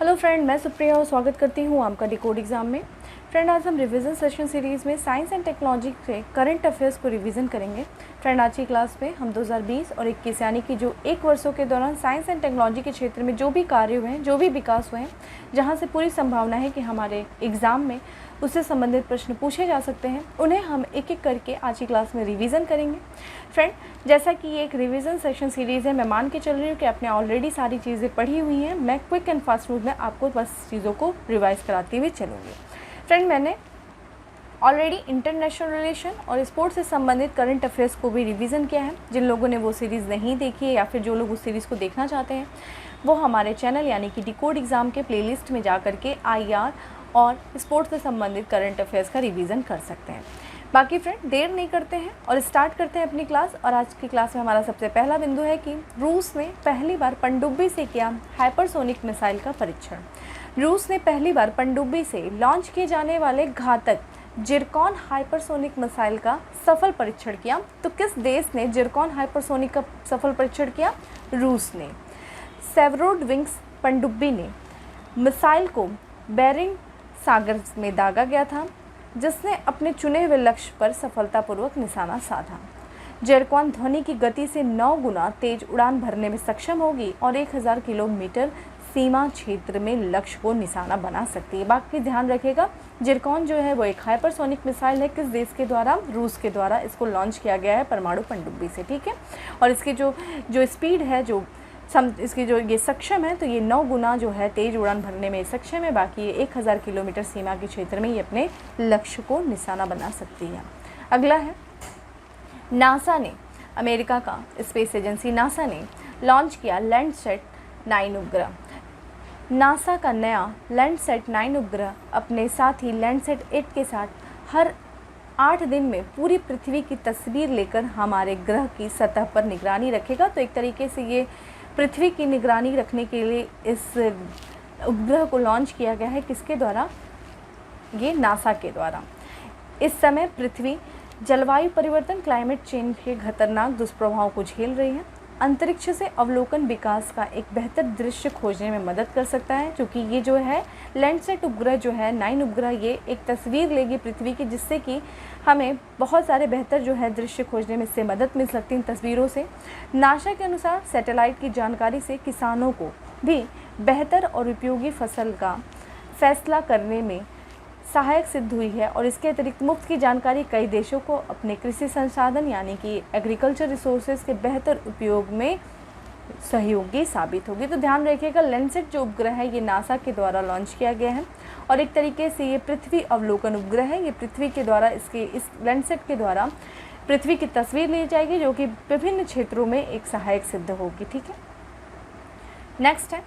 Hello friend, मैं सुप्रिया और स्वागत करती हूँ आपका डिकोड एग्ज़ाम में। फ्रेंड, आज हम रिवीजन सेशन सीरीज़ में साइंस एंड टेक्नोलॉजी से करंट अफेयर्स को रिवीजन करेंगे। फ्रेंड, आज की क्लास में हम 2020 और 21 यानी कि जो एक वर्षों के दौरान साइंस एंड टेक्नोलॉजी के क्षेत्र में जो भी कार्य हुए हैं, जो भी विकास हुए हैं, जहाँ से पूरी संभावना है कि हमारे एग्ज़ाम में उससे संबंधित प्रश्न पूछे जा सकते हैं, उन्हें हम एक एक करके आज की क्लास में रिवीजन करेंगे। फ्रेंड, जैसा कि ये एक रिवीजन सेशन सीरीज़ है, मैं मान के चल रही हूँ कि आपने ऑलरेडी सारी चीज़ें पढ़ी हुई हैं। मैं क्विक एंड फास्ट रूट में आपको बस चीज़ों को रिवाइज कराती हुई चलूँगी। फ्रेंड, मैंने ऑलरेडी इंटरनेशनल रिलेशन और स्पोर्ट्स से संबंधित करंट अफेयर्स को भी रिवीजन किया है। जिन लोगों ने वो सीरीज़ नहीं देखी है या फिर जो लोग उस सीरीज़ को देखना चाहते हैं, वो हमारे चैनल यानी कि डिकोड एग्ज़ाम के प्लेलिस्ट में जा कर के IR और स्पोर्ट्स से संबंधित करंट अफेयर्स का रिवीजन कर सकते हैं। बाकी फ्रेंड, देर नहीं करते हैं और स्टार्ट करते हैं अपनी क्लास। और आज की क्लास में हमारा सबसे पहला बिंदु है कि रूस ने पहली बार पनडुब्बी से किया हाइपरसोनिक मिसाइल का परीक्षण। रूस ने पहली बार पनडुब्बी से लॉन्च किए जाने वाले घातक जिरकॉन हाइपरसोनिक मिसाइल का सफल परीक्षण किया। तो किस देश ने जिरकॉन हाइपरसोनिक का सफल परीक्षण किया? रूस ने। सेवरोडविंग्स पनडुब्बी ने मिसाइल को बेरिंग सागर में दागा गया था, जिसने अपने चुने हुए लक्ष्य पर सफलतापूर्वक निशाना साधा। जिरकॉन ध्वनि की गति से 9 गुना तेज उड़ान भरने में सक्षम होगी और 1000 किलोमीटर सीमा क्षेत्र में लक्ष्य को निशाना बना सकती है। बाकी ध्यान रखिएगा, जिरकॉन जो है वो एक हाइपरसोनिक मिसाइल है। किस देश के द्वारा? रूस के द्वारा इसको लॉन्च किया गया है परमाणु पनडुब्बी से, ठीक है। और इसकी जो स्पीड है, इसकी जो ये सक्षम है, तो ये 9 गुना जो है तेज उड़ान भरने में सक्षम है। बाकी ये 1000 किलोमीटर सीमा के क्षेत्र में ये अपने लक्ष्य को निशाना बना सकती है। अगला है, नासा ने, अमेरिका का स्पेस एजेंसी नासा ने लॉन्च किया लैंडसैट 9 उपग्रह। नासा का नया लैंडसैट 9 उपग्रह अपने साथ ही लैंडसैट 8 के साथ हर 8 दिन में पूरी पृथ्वी की तस्वीर लेकर हमारे ग्रह की सतह पर निगरानी रखेगा। तो एक तरीके से ये पृथ्वी की निगरानी रखने के लिए इस उपग्रह को लॉन्च किया गया है। किसके द्वारा? ये नासा के द्वारा। इस समय पृथ्वी जलवायु परिवर्तन, क्लाइमेट चेंज के खतरनाक दुष्प्रभावों को झेल रही है। अंतरिक्ष से अवलोकन विकास का एक बेहतर दृश्य खोजने में मदद कर सकता है, क्योंकि ये जो है लैंडसैट उपग्रह जो है 9 उपग्रह, ये एक तस्वीर लेगी पृथ्वी की, जिससे कि हमें बहुत सारे बेहतर जो है दृश्य खोजने में इससे मदद मिल सकती है इन तस्वीरों से। नासा के अनुसार सैटेलाइट की जानकारी से किसानों को भी बेहतर और उपयोगी फसल का फैसला करने में सहायक सिद्ध हुई है। और इसके अतिरिक्त मुफ्त की जानकारी कई देशों को अपने कृषि संसाधन यानी कि एग्रीकल्चर रिसोर्सेज के बेहतर उपयोग में सहयोगी साबित होगी। तो ध्यान रखिएगा, लैंडसैट जो उपग्रह है ये नासा के द्वारा लॉन्च किया गया है और एक तरीके से ये पृथ्वी अवलोकन उपग्रह है। ये पृथ्वी के द्वारा इस लैंडसैट के द्वारा पृथ्वी की तस्वीर ली जाएगी, जो कि विभिन्न क्षेत्रों में एक सहायक सिद्ध होगी, ठीक है। नेक्स्ट है,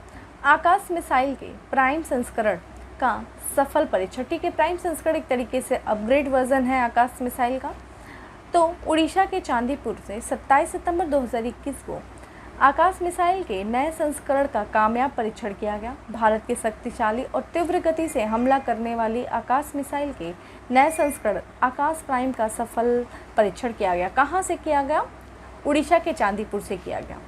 आकाश मिसाइल के प्राइम संस्करण का सफल परीक्षण। ठीक है, प्राइम संस्करण एक तरीके से अपग्रेड वर्जन है आकाश मिसाइल का। तो उड़ीसा के चांदीपुर से 27 सितंबर 2021 को आकाश मिसाइल के नए संस्करण का कामयाब परीक्षण किया गया। भारत के शक्तिशाली और तीव्र गति से हमला करने वाली आकाश मिसाइल के नए संस्करण आकाश प्राइम का सफल परीक्षण किया गया। कहाँ से किया गया? उड़ीसा के चांदीपुर से किया गया।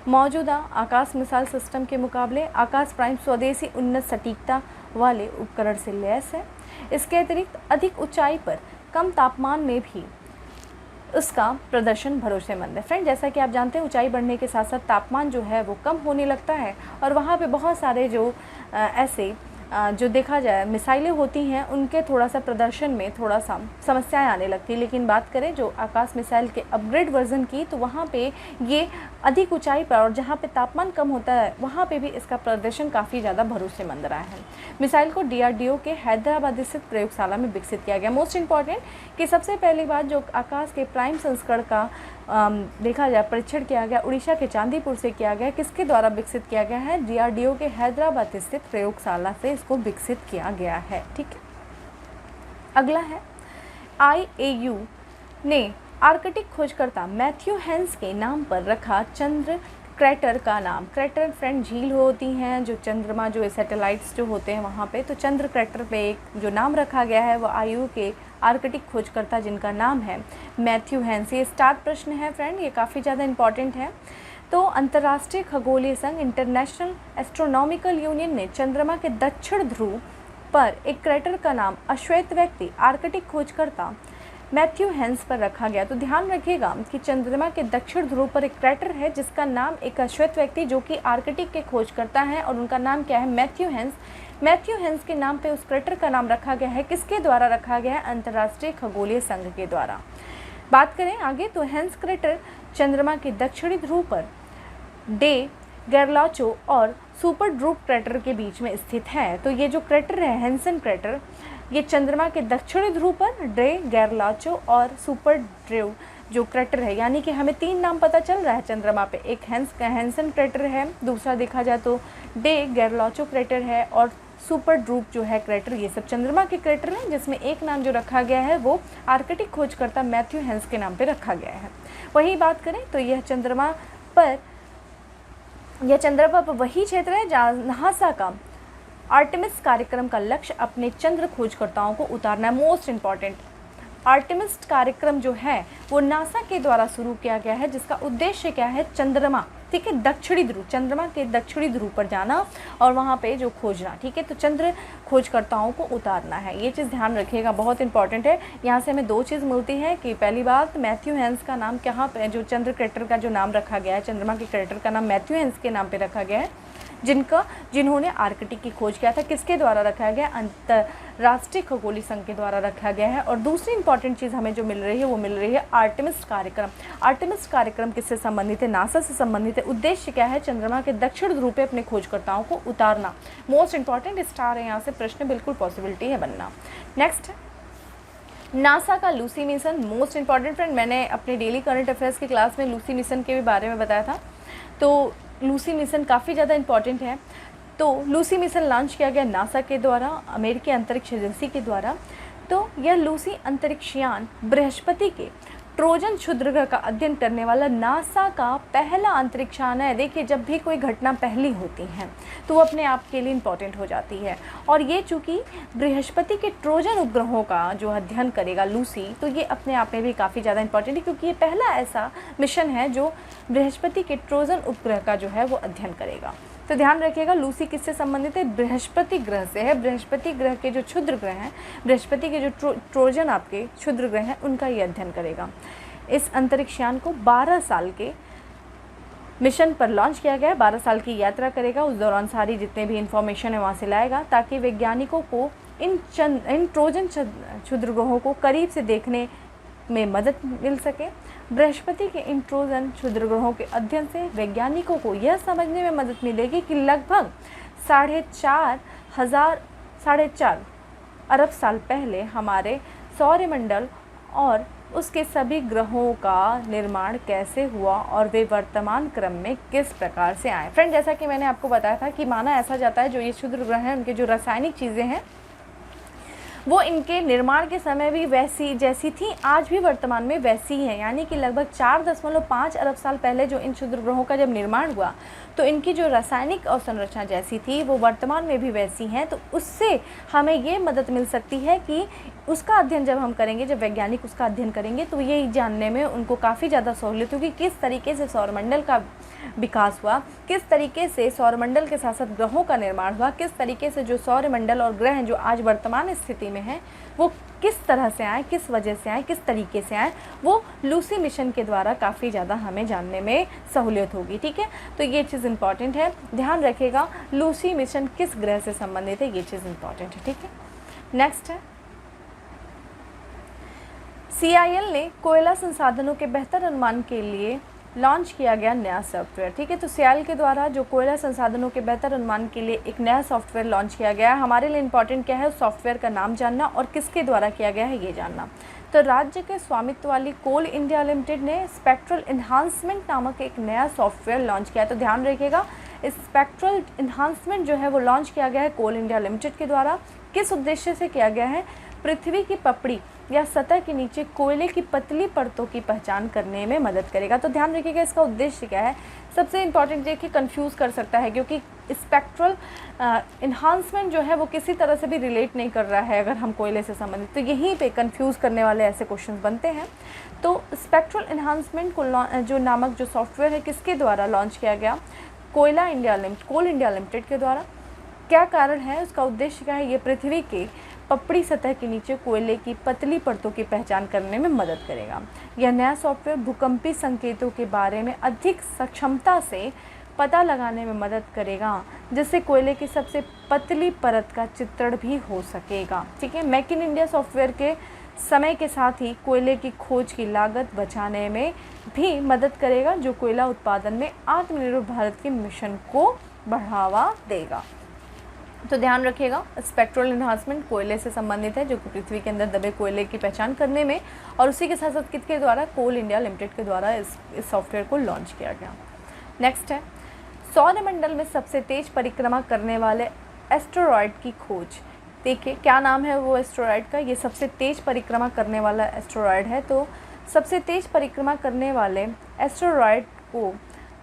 मौजूदा आकाश मिसाइल सिस्टम के मुकाबले आकाश प्राइम स्वदेशी उन्नत सटीकता वाले उपकरण से लैस है। इसके अतिरिक्त अधिक ऊंचाई पर कम तापमान में भी उसका प्रदर्शन भरोसेमंद है। फ्रेंड, जैसा कि आप जानते हैं, ऊंचाई बढ़ने के साथ साथ तापमान जो है वो कम होने लगता है और वहाँ पे बहुत सारे जो ऐसे जो देखा जाए मिसाइलें होती हैं, उनके थोड़ा सा प्रदर्शन में थोड़ा सा समस्याएं आने लगती है। लेकिन बात करें जो आकाश मिसाइल के अपग्रेड वर्जन की, तो वहाँ पे ये अधिक ऊंचाई पर और जहाँ पे तापमान कम होता है वहाँ पे भी इसका प्रदर्शन काफ़ी ज़्यादा भरोसेमंद रहा है। मिसाइल को DRDO के हैदराबाद स्थित प्रयोगशाला में विकसित किया गया। मोस्ट इम्पॉर्टेंट कि सबसे पहली बार जो आकाश के प्राइम संस्करण का देखा जाए परीक्षण किया गया, उड़ीसा के चांदीपुर से किया गया। किसके द्वारा विकसित किया गया है? DRDO के हैदराबाद स्थित प्रयोगशाला से इसको विकसित किया गया है, ठीक है। अगला है, IAU ने आर्कटिक खोजकर्ता मैथ्यू हेंस के नाम पर रखा चंद्र क्रैटर का नाम। क्रैटर फ्रेंड झील होती हैं जो चंद्रमा जो सैटेलाइट्स जो होते हैं वहाँ पे, तो चंद्र क्रैटर पे एक जो नाम रखा गया है वो IAU के आर्कटिक खोजकर्ता जिनका नाम है मैथ्यू हेंस। ये स्टार प्रश्न है फ्रेंड, ये काफ़ी ज़्यादा इंपॉर्टेंट है। तो अंतर्राष्ट्रीय खगोलीय संघ इंटरनेशनल एस्ट्रोनॉमिकल यूनियन ने चंद्रमा के दक्षिण ध्रुव पर एक क्रेटर का नाम अश्वेत व्यक्ति आर्कटिक खोजकर्ता मैथ्यू हेंस पर रखा गया। तो ध्यान रखिएगा कि चंद्रमा के दक्षिण ध्रुव पर एक क्रेटर है जिसका नाम एक अश्वेत व्यक्ति जो कि आर्कटिक के खोजकर्ता हैं और उनका नाम क्या है, मैथ्यू हेंस। मैथ्यू हेंस के नाम पे उस क्रेटर का नाम रखा गया है। किसके द्वारा रखा गया है? अंतर्राष्ट्रीय खगोलीय संघ के द्वारा। बात करें आगे तो हेंस क्रेटर चंद्रमा के दक्षिणी ध्रुव पर डे गैरलाचो और सुपर ड्रूप क्रेटर के बीच में स्थित है। तो ये जो क्रेटर है हेंसन क्रेटर, ये चंद्रमा के दक्षिणी ध्रुव पर डे गैरलाचो और सुपर ड्रूप जो क्रेटर है, यानी कि हमें 3 नाम पता चल रहा है चंद्रमा पे। एक हेंसन क्रेटर है, दूसरा देखा जाए तो डे गैरलाचो क्रेटर है और सुपर ड्रूप जो है क्रेटर। ये सब चंद्रमा के क्रेटर हैं जिसमें एक नाम जो रखा गया है वो आर्कटिक खोजकर्ता मैथ्यू हेंस के नाम पे रखा गया है। वही बात करें तो यह चंद्रमा पर वही क्षेत्र है जहाँ नासा का आर्टेमिस कार्यक्रम का लक्ष्य अपने चंद्र खोजकर्ताओं को उतारना है। मोस्ट इम्पॉर्टेंट, आर्टेमिस कार्यक्रम जो है वो नासा के द्वारा शुरू किया गया है जिसका उद्देश्य क्या है? चंद्रमा, ठीक है, दक्षिणी ध्रुव, चंद्रमा के दक्षिणी ध्रुव पर जाना और वहाँ पे जो खोजना, ठीक है, तो चंद्र खोजकर्ताओं को उतारना है। ये चीज़ ध्यान रखिएगा, बहुत इंपॉर्टेंट है। यहाँ से हमें 2 चीज़ मिलती है कि पहली बात मैथ्यू हेंस का नाम कहाँ पे, जो चंद्र क्रेटर का जो नाम रखा गया है, चंद्रमा के क्रेटर का नाम मैथ्यू हेंस के नाम पे रखा गया है, जिन्होंने आर्कटिक की खोज किया था। किसके द्वारा रखा गया? अंतर्राष्ट्रीय खगोलीय संघ के द्वारा रखा गया है। और दूसरी इंपॉर्टेंट चीज़ हमें जो मिल रही है वो मिल रही है आर्टेमिस कार्यक्रम। आर्टेमिस कार्यक्रम किससे संबंधित है? नासा से संबंधित है। उद्देश्य क्या है? चंद्रमा के दक्षिण ध्रुव पे अपने खोजकर्ताओं को उतारना। मोस्ट इंपॉर्टेंट स्टार है, यहाँ से प्रश्न बिल्कुल पॉसिबिलिटी है बनना। नेक्स्ट, नासा का Lucy mission, most important friend. मैंने अपने डेली करंट अफेयर्स की क्लास में लूसी मिशन के भी बारे में बताया था। तो लूसी मिशन काफ़ी ज़्यादा इंपॉर्टेंट है। तो लूसी मिशन लॉन्च किया गया नासा के द्वारा, अमेरिकी अंतरिक्ष एजेंसी के द्वारा। तो यह लूसी अंतरिक्षयान बृहस्पति के ट्रोजन क्षुद्रग्रह का अध्ययन करने वाला नासा का पहला अंतरिक्षयान है। देखिए, जब भी कोई घटना पहली होती है तो वो अपने आप के लिए इम्पॉर्टेंट हो जाती है। और ये चूँकि बृहस्पति के ट्रोजन उपग्रहों का जो अध्ययन करेगा लूसी, तो ये अपने आप में भी काफ़ी ज़्यादा इंपॉर्टेंट है क्योंकि ये पहला ऐसा मिशन है जो बृहस्पति के ट्रोजन उपग्रह का जो है वो अध्ययन करेगा। तो ध्यान रखिएगा, लूसी किससे संबंधित है? बृहस्पति ग्रह से है। बृहस्पति ग्रह के जो क्षुद्र ग्रह हैं, बृहस्पति के जो ट्रोजन आपके क्षुद्र ग्रह हैं, उनका ये अध्ययन करेगा। इस अंतरिक्षयान को 12 साल के मिशन पर लॉन्च किया गया है। 12 साल की यात्रा करेगा। उस दौरान सारी जितने भी इंफॉर्मेशन है वहाँ से लाएगा ताकि वैज्ञानिकों को इन ट्रोजन क्षुद्र ग्रहों को करीब से देखने में मदद मिल सके। बृहस्पति के इन ट्रोजन क्षुद्र ग्रहों के अध्ययन से वैज्ञानिकों को यह समझने में मदद मिलेगी कि लगभग 4.5 अरब साल पहले हमारे सौरमंडल और उसके सभी ग्रहों का निर्माण कैसे हुआ और वे वर्तमान क्रम में किस प्रकार से आए। फ्रेंड, जैसा कि मैंने आपको बताया था कि माना ऐसा जाता है जो ये क्षुद्र ग्रह हैं उनके जो रासायनिक चीज़ें हैं वो इनके निर्माण के समय भी वैसी जैसी थी, आज भी वर्तमान में वैसी ही है। यानी कि लगभग 4.5 अरब साल पहले जो इन क्षुद्र ग्रहों का जब निर्माण हुआ तो इनकी जो रासायनिक अवसंरचना जैसी थी वो वर्तमान में भी वैसी हैं। तो उससे हमें ये मदद मिल सकती है कि उसका अध्ययन जब हम करेंगे, जब वैज्ञानिक उसका अध्ययन करेंगे तो ये जानने में उनको काफ़ी ज़्यादा सहूलियत होगी किस तरीके से सौरमंडल का विकास हुआ, किस तरीके से सौरमंडल के साथ साथ ग्रहों का निर्माण हुआ, किस तरीके से जो सौरमंडल और ग्रह जो आज वर्तमान स्थिति में हैं वो किस तरह से आए, किस वजह से आए, किस तरीके से आए, वो लूसी मिशन के द्वारा काफ़ी ज़्यादा हमें जानने में सहूलियत होगी। ठीक है, तो ये चीज़ इंपॉर्टेंट है, ध्यान रखिएगा। लूसी मिशन किस ग्रह से संबंधित है, ये चीज़ इंपॉर्टेंट है। ठीक है, नेक्स्ट है CIL ने कोयला संसाधनों के बेहतर अनुमान के लिए लॉन्च किया गया नया सॉफ्टवेयर। ठीक है, तो CIL के द्वारा जो कोयला संसाधनों के बेहतर अनुमान के लिए एक नया सॉफ्टवेयर लॉन्च किया गया है। हमारे लिए इंपॉर्टेंट क्या है, उस सॉफ्टवेयर का नाम जानना और किसके द्वारा किया गया है ये जानना। तो राज्य के स्वामित्व वाली कोल इंडिया लिमिटेड ने स्पेक्ट्रल इन्हांसमेंट नामक एक नया सॉफ्टवेयर लॉन्च किया है। तो ध्यान रखिएगा, स्पेक्ट्रल इन्हांसमेंट जो है वो लॉन्च किया गया है कोल इंडिया लिमिटेड के द्वारा। किस उद्देश्य से किया गया है? पृथ्वी की पपड़ी या सतह के नीचे कोयले की पतली परतों की पहचान करने में मदद करेगा। तो ध्यान रखिएगा इसका उद्देश्य क्या है। सबसे इंपॉर्टेंट देखिए, कंफ्यूज कर सकता है क्योंकि स्पेक्ट्रल इन्हांसमेंट जो है वो किसी तरह से भी रिलेट नहीं कर रहा है अगर हम कोयले से संबंधित, तो यहीं पे कंफ्यूज करने वाले ऐसे क्वेश्चंस बनते हैं। तो स्पेक्ट्रल इन्हांसमेंट को जो नामक जो सॉफ्टवेयर है किसके द्वारा लॉन्च किया गया? कोल इंडिया लिमिटेड के द्वारा। क्या कारण है, उसका उद्देश्य क्या है? ये पृथ्वी के पपड़ी सतह के नीचे कोयले की पतली परतों की पहचान करने में मदद करेगा। यह नया सॉफ्टवेयर भूकंपीय संकेतों के बारे में अधिक सक्षमता से पता लगाने में मदद करेगा, जिससे कोयले की सबसे पतली परत का चित्रण भी हो सकेगा। ठीक है, मेक इन इंडिया सॉफ्टवेयर के समय के साथ ही कोयले की खोज की लागत बचाने में भी मदद करेगा, जो कोयला उत्पादन में आत्मनिर्भर भारत के मिशन को बढ़ावा देगा। तो ध्यान रखिएगा, स्पेक्ट्रल इन्हांसमेंट कोयले से संबंधित है, जो कि पृथ्वी के अंदर दबे कोयले की पहचान करने में, और उसी के साथ साथ किसके द्वारा? कोल इंडिया लिमिटेड के द्वारा इस सॉफ्टवेयर को लॉन्च किया गया। नेक्स्ट है सौरमंडल में सबसे तेज परिक्रमा करने वाले एस्टेरॉयड की खोज। देखिए क्या नाम है वो एस्टेरॉयड का, ये सबसे तेज परिक्रमा करने वाला एस्टेरॉयड है। तो सबसे तेज परिक्रमा करने वाले एस्टेरॉयड को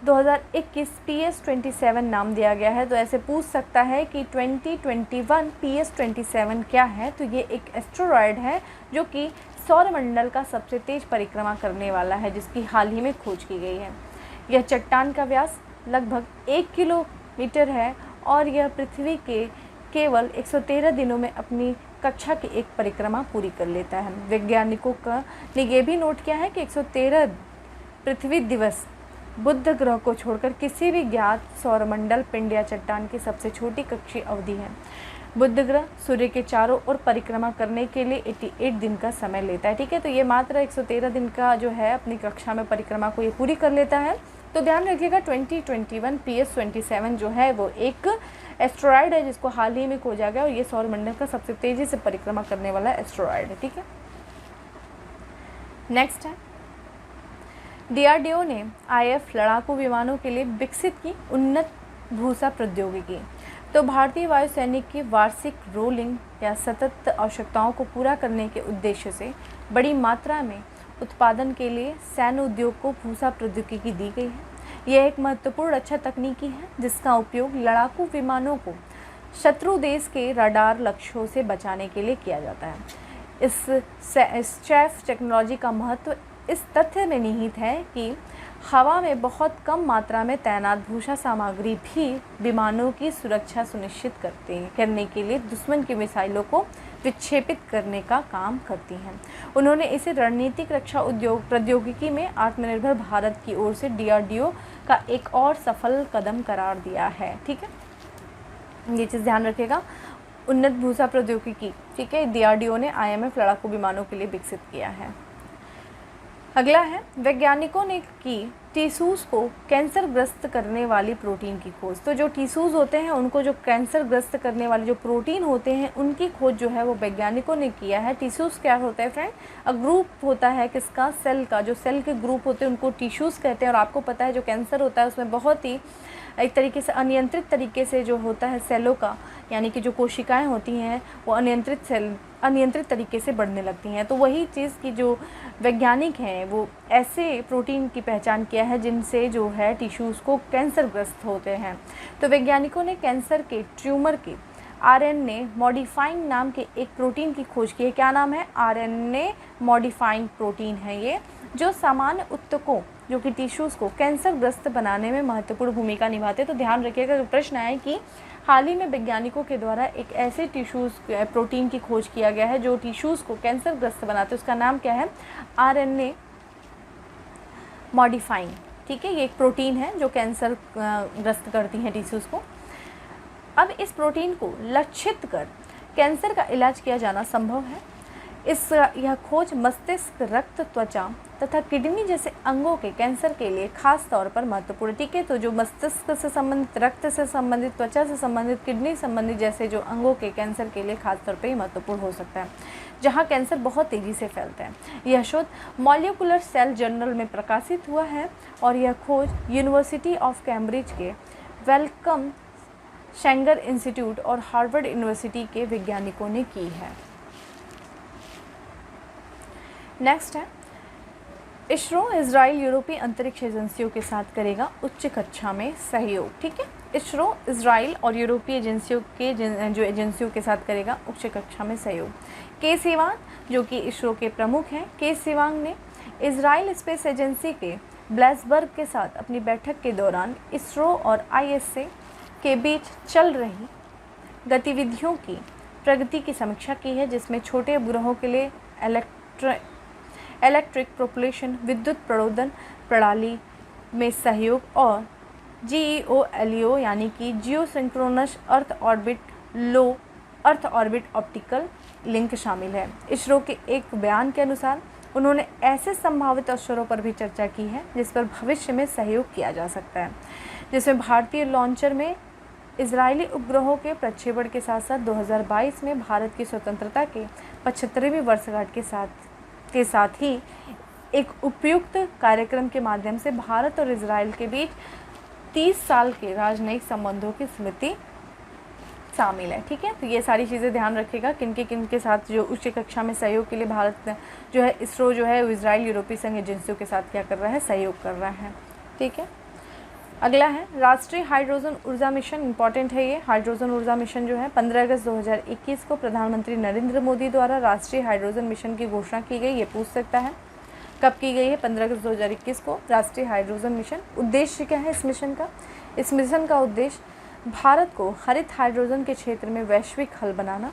2021 PS27 नाम दिया गया है। तो ऐसे पूछ सकता है कि 2021 PS27 क्या है? तो ये एक एस्टेरॉयड है जो कि सौरमंडल का सबसे तेज परिक्रमा करने वाला है, जिसकी हाल ही में खोज की गई है। यह चट्टान का व्यास लगभग 1 किलोमीटर है और यह पृथ्वी के केवल 113 दिनों में अपनी कक्षा की एक परिक्रमा पूरी कर लेता है। वैज्ञानिकों ने यह भी नोट किया है कि 113 पृथ्वी दिवस बुध ग्रह को छोड़कर किसी भी ज्ञात सौरमंडल पिंड या चट्टान की सबसे छोटी कक्षीय अवधि है। बुध ग्रह सूर्य के चारों ओर परिक्रमा करने के लिए 88 दिन का समय लेता है। ठीक है, तो ये मात्र 113 दिन का जो है अपनी कक्षा में परिक्रमा को ये पूरी कर लेता है। तो ध्यान रखिएगा 2021 PS27 जो है वो एक एस्टेरॉयड है, जिसको हाल ही में खोजा गया, और ये सौरमंडल का सबसे तेज़ी से परिक्रमा करने वाला एस्टेरॉयड है। ठीक है, नेक्स्ट है DRDO ने IF लड़ाकू विमानों के लिए विकसित की उन्नत भूसा प्रौद्योगिकी। तो भारतीय वायुसैनिक की वार्षिक रोलिंग या सतत आवश्यकताओं को पूरा करने के उद्देश्य से बड़ी मात्रा में उत्पादन के लिए सैन्य उद्योग को भूसा प्रौद्योगिकी दी गई है। यह एक महत्वपूर्ण रक्षा तकनीकी है जिसका उपयोग लड़ाकू विमानों को शत्रु देश के रडार लक्ष्यों से बचाने के लिए किया जाता है। इस SCAF टेक्नोलॉजी का महत्व इस तथ्य में निहित है कि हवा में बहुत कम मात्रा में तैनात भूसा सामग्री भी विमानों की सुरक्षा सुनिश्चित करने के लिए दुश्मन की मिसाइलों को विक्षेपित करने का काम करती हैं। उन्होंने इसे रणनीतिक रक्षा उद्योग प्रौद्योगिकी में आत्मनिर्भर भारत की ओर से DRDO का एक और सफल कदम करार दिया है। ठीक है, ये चीज़ ध्यान रखिएगा, उन्नत भूसा प्रौद्योगिकी। ठीक है, DRDO ने IMF लड़ाकू विमानों के लिए विकसित किया है। अगला है वैज्ञानिकों ने की टिश्यूज़ को कैंसर ग्रस्त करने वाली प्रोटीन की खोज। तो जो टिश्यूज़ होते हैं उनको जो कैंसर ग्रस्त करने वाले जो प्रोटीन होते हैं उनकी खोज जो है वो वैज्ञानिकों ने किया है। टिश्यूज़ क्या होता है फ्रेंड? ग्रुप होता है किसका? सेल का। जो सेल के ग्रुप होते हैं उनको टिश्यूज़ कहते हैं। और आपको पता है जो कैंसर होता है उसमें बहुत ही एक तरीके से अनियंत्रित तरीके से जो होता है सेलों का, यानी कि जो कोशिकाएं होती हैं वो अनियंत्रित तरीके से बढ़ने लगती हैं। तो वही चीज़ की जो वैज्ञानिक हैं वो ऐसे प्रोटीन की पहचान किया है जिनसे जो है टिश्यूज़ को कैंसरग्रस्त होते हैं। तो वैज्ञानिकों ने कैंसर के ट्यूमर के RNA मॉडिफाइंग नाम के एक प्रोटीन की खोज की है। क्या नाम है? RNA मॉडिफाइंग प्रोटीन है ये, जो सामान्य ऊतकों जो कि टिश्यूज़ को कैंसरग्रस्त बनाने में महत्वपूर्ण भूमिका निभाते हैं। तो ध्यान रखिएगा, जो प्रश्न आए कि हाल ही में वैज्ञानिकों के द्वारा एक ऐसे टिश्यूज़ प्रोटीन की खोज किया गया है जो टिश्यूज़ को कैंसरग्रस्त बनाते हैं, उसका नाम क्या है? RNA modifying. ठीक है, ये एक प्रोटीन है जो कैंसर ग्रस्त करती हैं टिश्यूज़ को। अब इस प्रोटीन को लक्षित कर कैंसर का इलाज किया जाना संभव है। यह खोज मस्तिष्क, रक्त, त्वचा तथा किडनी जैसे अंगों के कैंसर के लिए खास तौर पर महत्वपूर्ण। ठीक है, तो जो मस्तिष्क से संबंधित, रक्त से संबंधित, त्वचा से संबंधित, किडनी संबंधित जैसे जो अंगों के कैंसर के लिए खास तौर पर महत्वपूर्ण हो सकता है, जहां कैंसर बहुत तेज़ी से फैलता है। यह शोध मॉलिक्यूलर सेल जर्नल में प्रकाशित हुआ है और यह खोज यूनिवर्सिटी ऑफ कैम्ब्रिज के वेलकम शेंगर इंस्टीट्यूट और हार्वर्ड यूनिवर्सिटी के वैज्ञानिकों ने की है। नेक्स्ट है इसरो इजराइल यूरोपीय अंतरिक्ष एजेंसियों के साथ करेगा उच्च कक्षा में सहयोग। ठीक है, इसरो इजराइल और यूरोपीय एजेंसियों के जो एजेंसियों के साथ करेगा उच्च कक्षा में सहयोग। के सिवान जो कि इसरो के प्रमुख हैं, के सिवान ने इजराइल स्पेस एजेंसी के ब्लैसबर्ग के साथ अपनी बैठक के दौरान इसरो और आईएसए के बीच चल रही गतिविधियों की प्रगति की समीक्षा की है, जिसमें छोटे उपग्रहों के लिए इलेक्ट्रिक प्रोपल्शन विद्युत प्रणोदन प्रणाली में सहयोग और GEO-LEO यानी कि geosynchronous earth orbit optical link शामिल है। इसरो के एक बयान के अनुसार उन्होंने ऐसे संभावित अवसरों पर भी चर्चा की है जिस पर भविष्य में सहयोग किया जा सकता है, जिसमें भारतीय लॉन्चर में इजरायली उपग्रहों के प्रक्षेपण के साथ साथ 2022 में भारत की स्वतंत्रता के 75वीं वर्षगांठ के साथ ही एक उपयुक्त कार्यक्रम के माध्यम से भारत और इजराइल के बीच 30 साल के राजनयिक संबंधों की स्मृति शामिल है। ठीक है, तो ये सारी चीज़ें ध्यान रखिएगा किन के साथ जो उच्च कक्षा में सहयोग के लिए भारत जो है इसरो जो है इजराइल यूरोपीय संघ एजेंसियों के साथ क्या कर रहा है, सहयोग कर रहा है। ठीक है, अगला है राष्ट्रीय हाइड्रोजन ऊर्जा मिशन। इंपॉर्टेंट है ये हाइड्रोजन ऊर्जा मिशन जो है 15 अगस्त 2021 को प्रधानमंत्री नरेंद्र मोदी द्वारा राष्ट्रीय हाइड्रोजन मिशन की घोषणा की गई। ये पूछ सकता है कब की गई है, 15 अगस्त 2021 को राष्ट्रीय हाइड्रोजन मिशन। उद्देश्य क्या है इस मिशन का? इस मिशन का उद्देश्य भारत को हरित हाइड्रोजन के क्षेत्र में वैश्विक हल बनाना।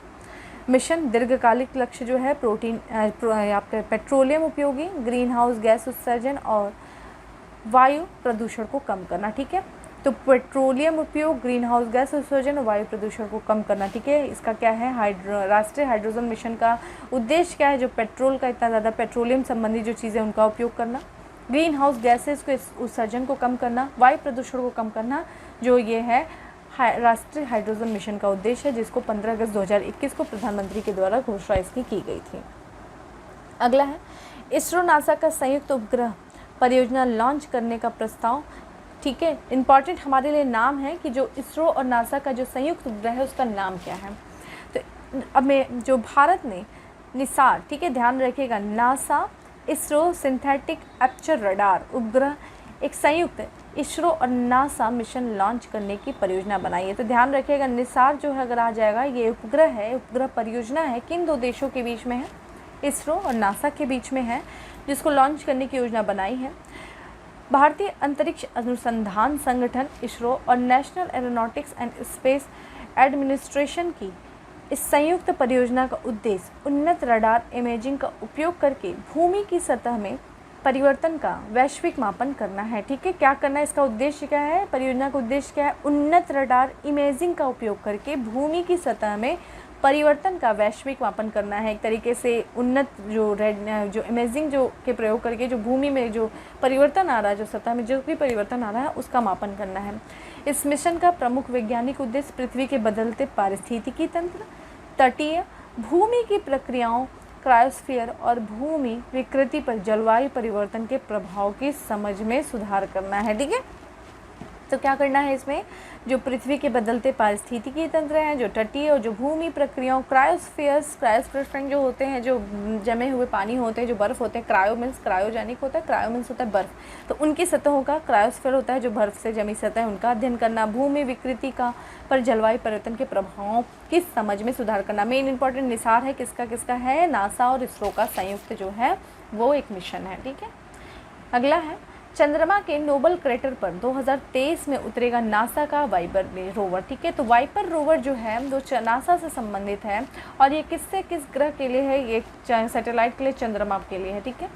मिशन दीर्घकालिक लक्ष्य जो है पेट्रोलियम उपयोगी ग्रीन हाउस गैस उत्सर्जन और वायु प्रदूषण को कम करना। ठीक है, तो पेट्रोलियम उपयोग, ग्रीन हाउस गैस उत्सर्जन और वायु प्रदूषण को कम करना। ठीक है, इसका क्या है राष्ट्रीय हाइड्रोजन मिशन का उद्देश्य क्या है? जो पेट्रोल का इतना ज़्यादा पेट्रोलियम संबंधी जो चीज़ें उनका उपयोग करना, ग्रीन हाउस गैसेस को उत्सर्जन को कम करना, वायु प्रदूषण को कम करना, जो ये है राष्ट्रीय हाइड्रोजन मिशन का उद्देश्य है, जिसको 15 अगस्त 2021 को प्रधानमंत्री के द्वारा घोषणा इसकी की गई थी। अगला है इसरो नासा का संयुक्त उपग्रह परियोजना लॉन्च करने का प्रस्ताव। ठीक है, इंपॉर्टेंट हमारे लिए नाम है कि जो इसरो और नासा का जो संयुक्त उपग्रह है उसका नाम क्या है। तो अब में जो भारत ने निसार, ठीक है ध्यान रखिएगा, NASA ISRO synthetic aperture radar उपग्रह एक संयुक्त इसरो और नासा मिशन लॉन्च करने की परियोजना बनाई है। तो ध्यान रखिएगा निसार जो है अगर आ जाएगा, ये उपग्रह है, उपग्रह परियोजना है, किन दो देशों के बीच में है? इसरो और नासा के बीच में है, जिसको लॉन्च करने की योजना बनाई है। भारतीय अंतरिक्ष अनुसंधान संगठन इसरो और national aeronautics and space administration की इस संयुक्त परियोजना का उद्देश्य उन्नत रडार इमेजिंग का उपयोग करके भूमि की सतह में परिवर्तन का वैश्विक मापन करना है। ठीक है, क्या करना है, इसका उद्देश्य क्या है, परियोजना का उद्देश्य क्या है? उन्नत रडार इमेजिंग का उपयोग करके भूमि की सतह में परिवर्तन का वैश्विक मापन करना है। एक तरीके से उन्नत जो इमेजिंग जो के प्रयोग करके जो भूमि में जो परिवर्तन आ रहा है, जो सतह में जो भी परिवर्तन आ रहा है उसका मापन करना है। इस मिशन का प्रमुख वैज्ञानिक उद्देश्य पृथ्वी के बदलते पारिस्थितिकी तंत्र, तटीय भूमि की प्रक्रियाओं, क्रायोस्फीयर और भूमि विकृति पर जलवायु परिवर्तन के प्रभाव की समझ में सुधार करना है। ठीक है, तो क्या करना है इसमें, जो पृथ्वी के बदलते पारिस्थितिकी तंत्र हैं, जो तटीय और जो भूमि प्रक्रियाओं, क्रायोस्फीयर जो होते हैं, जो जमे हुए पानी होते हैं, जो बर्फ़ होते हैं, क्रायो मीन्स क्रायोजेनिक होता है, क्रायो मीन्स होता है बर्फ़, तो उनकी सतहों का, क्रायोस्फीयर होता है जो बर्फ़ से जमी सतह है उनका अध्ययन करना, भूमि विकृति का पर जलवायु परिवर्तन के प्रभावों की समझ में सुधार करना। मेन इंपॉर्टेंट निसार है किसका है, नासा और इसरो का संयुक्त जो है वो एक मिशन है। ठीक है, अगला है चंद्रमा के नोबल क्रेटर पर 2023 में उतरेगा नासा का वाइपर रोवर। ठीक है, तो वाइपर रोवर जो है वो नासा से संबंधित है और ये किस ग्रह के लिए है, ये सैटेलाइट के लिए, चंद्रमा के लिए है। ठीक है,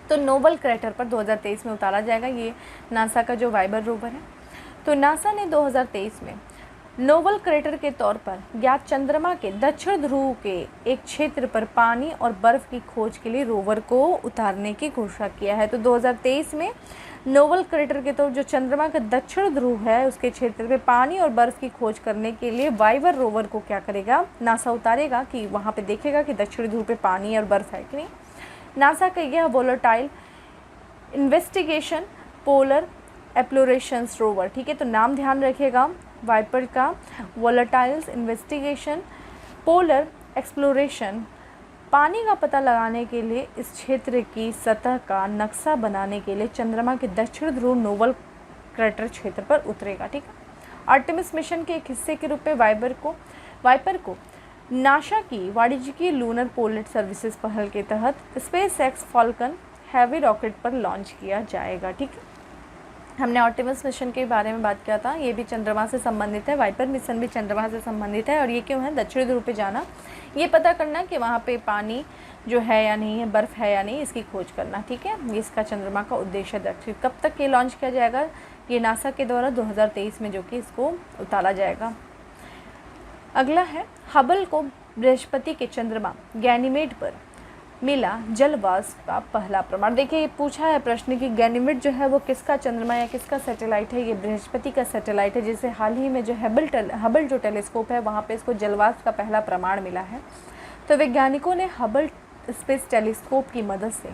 तो नोबल क्रेटर पर 2023 में उतारा जाएगा ये नासा का जो वाइपर रोवर है। तो नासा ने 2023 में नोबल क्रेटर के तौर पर ज्ञात चंद्रमा के दक्षिण ध्रुव के एक क्षेत्र पर पानी और बर्फ़ की खोज के लिए रोवर को उतारने की घोषणा किया है। तो 2023 में नोबल क्रेटर के तौर जो चंद्रमा का दक्षिण ध्रुव है उसके क्षेत्र पे पानी और बर्फ़ की खोज करने के लिए वाइपर रोवर को क्या करेगा, नासा उतारेगा कि वहाँ पे देखेगा कि दक्षिण ध्रुव पे पानी और बर्फ़ है कि नहीं। नासा का यह volatile investigation polar explorations rover, ठीक है, तो नाम ध्यान रखिएगा वाइपर का, वोलेटाइल्स इन्वेस्टिगेशन पोलर एक्सप्लोरेशन, पानी का पता लगाने के लिए इस क्षेत्र की सतह का नक्शा बनाने के लिए चंद्रमा के दक्षिण ध्रुव नोबल क्रेटर क्षेत्र पर उतरेगा। ठीक है, आर्टेमिस मिशन के एक हिस्से के रूप में वाइपर को नासा की वाणिज्यिक लूनर पोलट सर्विसेज पहल के तहत स्पेसएक्स फॉल्कन हैवी रॉकेट पर लॉन्च किया जाएगा। ठीक है, हमने आर्टेमिस मिशन के बारे में बात किया था, ये भी चंद्रमा से संबंधित है। वाइपर मिशन भी चंद्रमा से संबंधित है। और ये क्यों है? दक्षिणी ध्रुव पे जाना, ये पता करना कि वहाँ पे पानी जो है या नहीं है, बर्फ़ है या नहीं, इसकी खोज करना। ठीक है, ये इसका चंद्रमा का उद्देश्य है। दक्षिण कब तक ये लॉन्च किया जाएगा? ये नासा के द्वारा 2023 में जो कि इसको उतारा जाएगा। अगला है, हबल को बृहस्पति के चंद्रमा गैनीमेड पर मिला जलवाष्प का पहला प्रमाण। देखिए, ये पूछा है प्रश्न कि गैनीमेड जो है वो किसका चंद्रमा या किसका सैटेलाइट है? ये बृहस्पति का सैटेलाइट है, जिसे हाल ही में जो हबल जो टेलीस्कोप है वहाँ पे इसको जलवाष्प का पहला प्रमाण मिला है। तो वैज्ञानिकों ने हबल स्पेस टेलीस्कोप की मदद से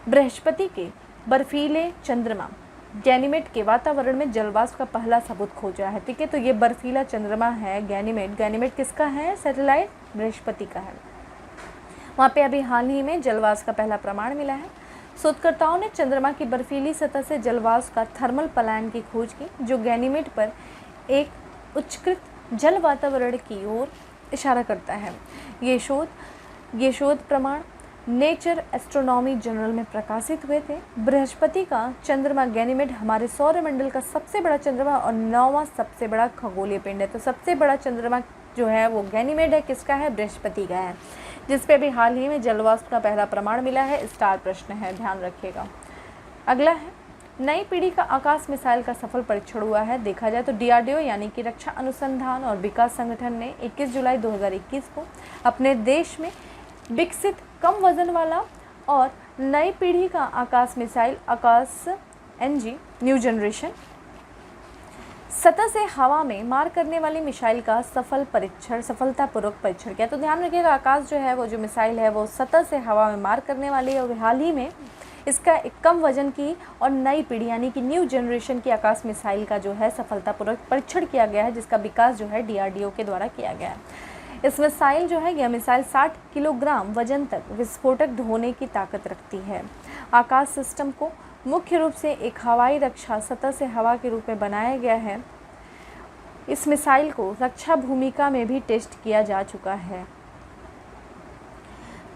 बृहस्पति के बर्फीले चंद्रमा गैनीमेड के वातावरण में जलवाष्प का पहला सबूत खोजा है। ठीक है, तो ये बर्फीला चंद्रमा है गैनीमेड। गैनीमेड किसका है सैटेलाइट? बृहस्पति का है। वहाँ पे अभी हाल ही में जलवाष्प का पहला प्रमाण मिला है। शोधकर्ताओं ने चंद्रमा की बर्फीली सतह से जलवाष्प का थर्मल पलायन की खोज की, जो गैनीमेड पर एक उच्चकृत जल वातावरण की ओर इशारा करता है। ये शोध प्रमाण नेचर एस्ट्रोनॉमी जर्नल में प्रकाशित हुए थे। बृहस्पति का चंद्रमा गैनीमेड हमारे सौरमंडल का सबसे बड़ा चंद्रमा और 9वां सबसे बड़ा खगोलीय पिंड है। तो सबसे बड़ा चंद्रमा जो है वो गैनीमेड है। किसका है? बृहस्पति का है, जिस पे अभी हाल ही में जलवाष्प का पहला प्रमाण मिला है। स्टार प्रश्न है, ध्यान रखिएगा। अगला है, नई पीढ़ी का आकाश मिसाइल का सफल परीक्षण हुआ है। देखा जाए तो DRDO यानी कि रक्षा अनुसंधान और विकास संगठन ने 21 जुलाई 2021 को अपने देश में विकसित कम वजन वाला और नई पीढ़ी का आकाश मिसाइल आकाश NG न्यू जनरेशन सतह से हवा में मार करने वाली मिसाइल का सफलतापूर्वक परीक्षण किया। तो ध्यान रखिएगा, आकाश जो है वो जो मिसाइल है वो सतह से हवा में मार करने वाली है। और हाल ही में इसका एक कम वजन की और नई पीढ़ी यानी कि न्यू जनरेशन की आकाश मिसाइल का जो है सफलतापूर्वक परीक्षण किया गया है, जिसका विकास जो है DRDO के द्वारा किया गया है। इस मिसाइल जो है यह मिसाइल 60 किलोग्राम वजन तक विस्फोटक ढोने की ताकत रखती है। आकाश सिस्टम को मुख्य रूप से एक हवाई रक्षा सतह से हवा के रूप में बनाया गया है। इस मिसाइल को रक्षा भूमिका में भी टेस्ट किया जा चुका है।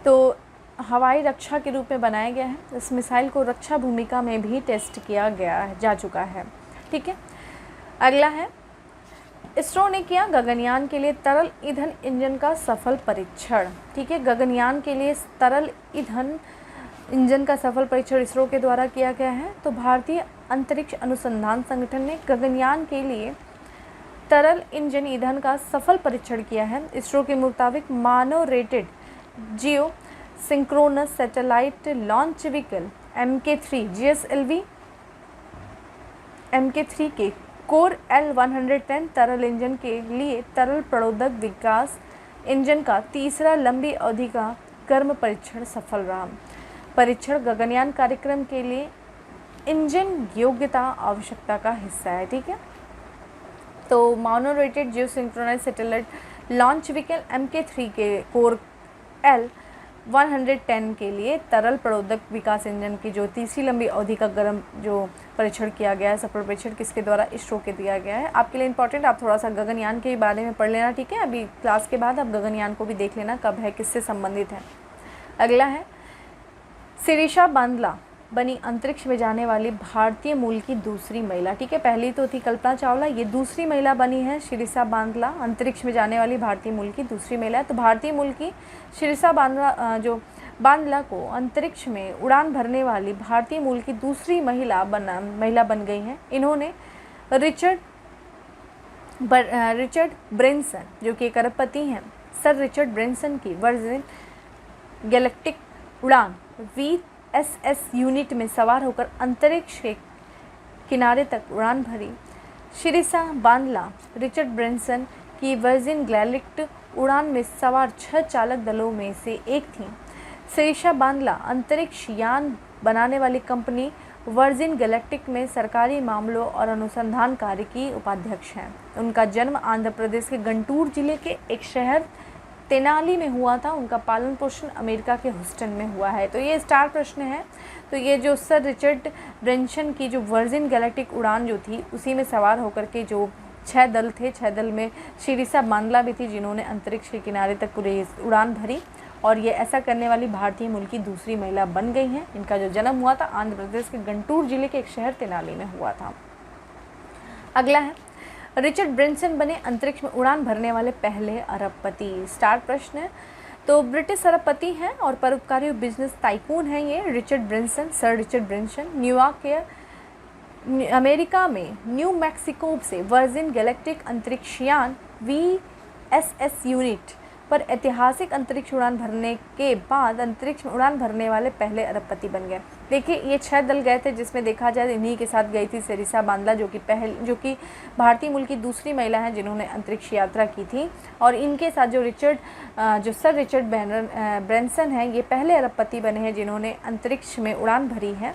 तो हवाई रक्षा के रूप में बनाया गया है। इस मिसाइल को रक्षा भूमिका में भी टेस्ट किया जा चुका है। ठीक है, अगला है, इसरो ने किया गगनयान के लिए तरल ईंधन इंजन का सफल परीक्षण। ठीक है, गगनयान के लिए तरल ईंधन इंजन का सफल परीक्षण इसरो के द्वारा किया गया है। तो भारतीय अंतरिक्ष अनुसंधान संगठन ने गगनयान के लिए तरल इंजन ईंधन का सफल परीक्षण किया है। इसरो के मुताबिक मानव rated geosynchronous satellite launch vehicle MK3 GSLV MK3 के कोर L110 तरल इंजन के लिए तरल प्रणोदक विकास इंजन का तीसरा लंबी अवधि का गर्म परीक्षण सफल रहा। परीक्षण गगनयान कार्यक्रम के लिए इंजन योग्यता आवश्यकता का हिस्सा है। ठीक है, तो मोनोरेटेड जियोसिंक्रोनाइज सैटेलाइट लॉन्च व्हीकल MK3 के कोर L110 के लिए तरल प्रणोदक विकास इंजन की जो तीसरी लंबी अवधि का गर्म जो परीक्षण किया गया है, सफल परीक्षण किसके द्वारा? इसरो के दिया गया है। आपके लिए इंपॉर्टेंट, आप थोड़ा सा गगनयान के बारे में पढ़ लेना। ठीक है, अभी क्लास के बाद आप गगनयान को भी देख लेना कब है, किससे संबंधित है। अगला है, शिरीषा बांदला बनी अंतरिक्ष में जाने वाली भारतीय मूल की दूसरी महिला। ठीक है, पहली तो थी कल्पना चावला, ये दूसरी महिला बनी है शिरीषा बांदला, अंतरिक्ष में जाने वाली भारतीय मूल की दूसरी महिला। तो भारतीय मूल की शिरीषा बांदला को अंतरिक्ष में उड़ान भरने वाली भारतीय मूल की दूसरी महिला बन गई हैं। इन्होंने रिचर्ड ब्रेंसन जो कि एक अरबपति हैं, सर रिचर्ड ब्रेंसन की वर्जिन गैलेक्टिक उड़ान VSS यूनिट में सवार होकर अंतरिक्ष के किनारे तक उड़ान भरी। शिरीषा बांदला रिचर्ड ब्रेंसन की वर्जिन गैलेक्टिक उड़ान में सवार 6 चालक दलों में से एक थीं। शिरीषा बांदला अंतरिक्ष यान बनाने वाली कंपनी वर्जिन गैलेक्टिक में सरकारी मामलों और अनुसंधान कार्य की उपाध्यक्ष हैं। उनका जन्म आंध्र प्रदेश के गंटूर जिले के एक शहर तेनाली में हुआ था। उनका पालन पोषण अमेरिका के ह्यूस्टन में हुआ है। तो ये स्टार प्रश्न है। तो ये जो सर रिचर्ड ब्रेंसन की जो वर्जिन गैलेक्टिक उड़ान जो थी उसी में सवार होकर के जो 6 दल थे। 6 दल में शिरीषा बांदला भी थी जिन्होंने अंतरिक्ष के किनारे तक पूरी उड़ान भरी, और ये ऐसा करने वाली भारतीय मूल की दूसरी महिला बन गई हैं। इनका जो जन्म हुआ था आंध्र प्रदेश के गुंटूर जिले के एक शहर तेनाली में हुआ था। अगला है, रिचर्ड ब्रेंसन बने अंतरिक्ष में उड़ान भरने वाले पहले अरबपति। स्टार प्रश्न है। तो ब्रिटिश अरबपति हैं और परोपकारी बिजनेस टाइकून हैं ये Richard Branson, sir Richard Branson. New York के अमेरिका में न्यू मैक्सिको से वर्जिन गैलेक्टिक अंतरिक्षयान VSS यूनिट पर ऐतिहासिक अंतरिक्ष उड़ान भरने के बाद अंतरिक्ष में उड़ान भरने वाले पहले अरबपति बन गए। देखिए ये 6 दल गए थे, जिसमें देखा जाए इन्हीं के साथ गई थी शिरीषा बांदला जो कि भारतीय मूल की दूसरी महिला हैं जिन्होंने अंतरिक्ष यात्रा की थी। और इनके साथ जो सर रिचर्ड ब्रेंसन हैं ये पहले अरबपति बने हैं जिन्होंने अंतरिक्ष में उड़ान भरी है।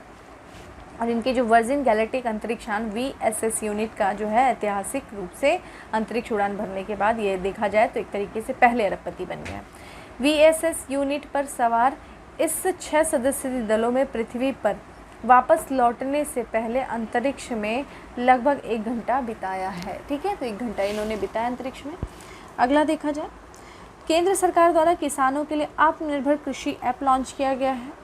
और इनके जो वर्जिन गैलेक्टिक अंतरिक्षयान VSS यूनिट का जो है ऐतिहासिक रूप से अंतरिक्ष उड़ान भरने के बाद ये देखा जाए तो एक तरीके से पहले अरबपति बन गए। VSS यूनिट पर सवार इस 6 सदस्यीय दलों में पृथ्वी पर वापस लौटने से पहले अंतरिक्ष में लगभग 1 घंटा बिताया है। ठीक है, तो 1 घंटा इन्होंने बिताया अंतरिक्ष में। अगला देखा जाए, केंद्र सरकार द्वारा किसानों के लिए आत्मनिर्भर कृषि ऐप लॉन्च किया गया है।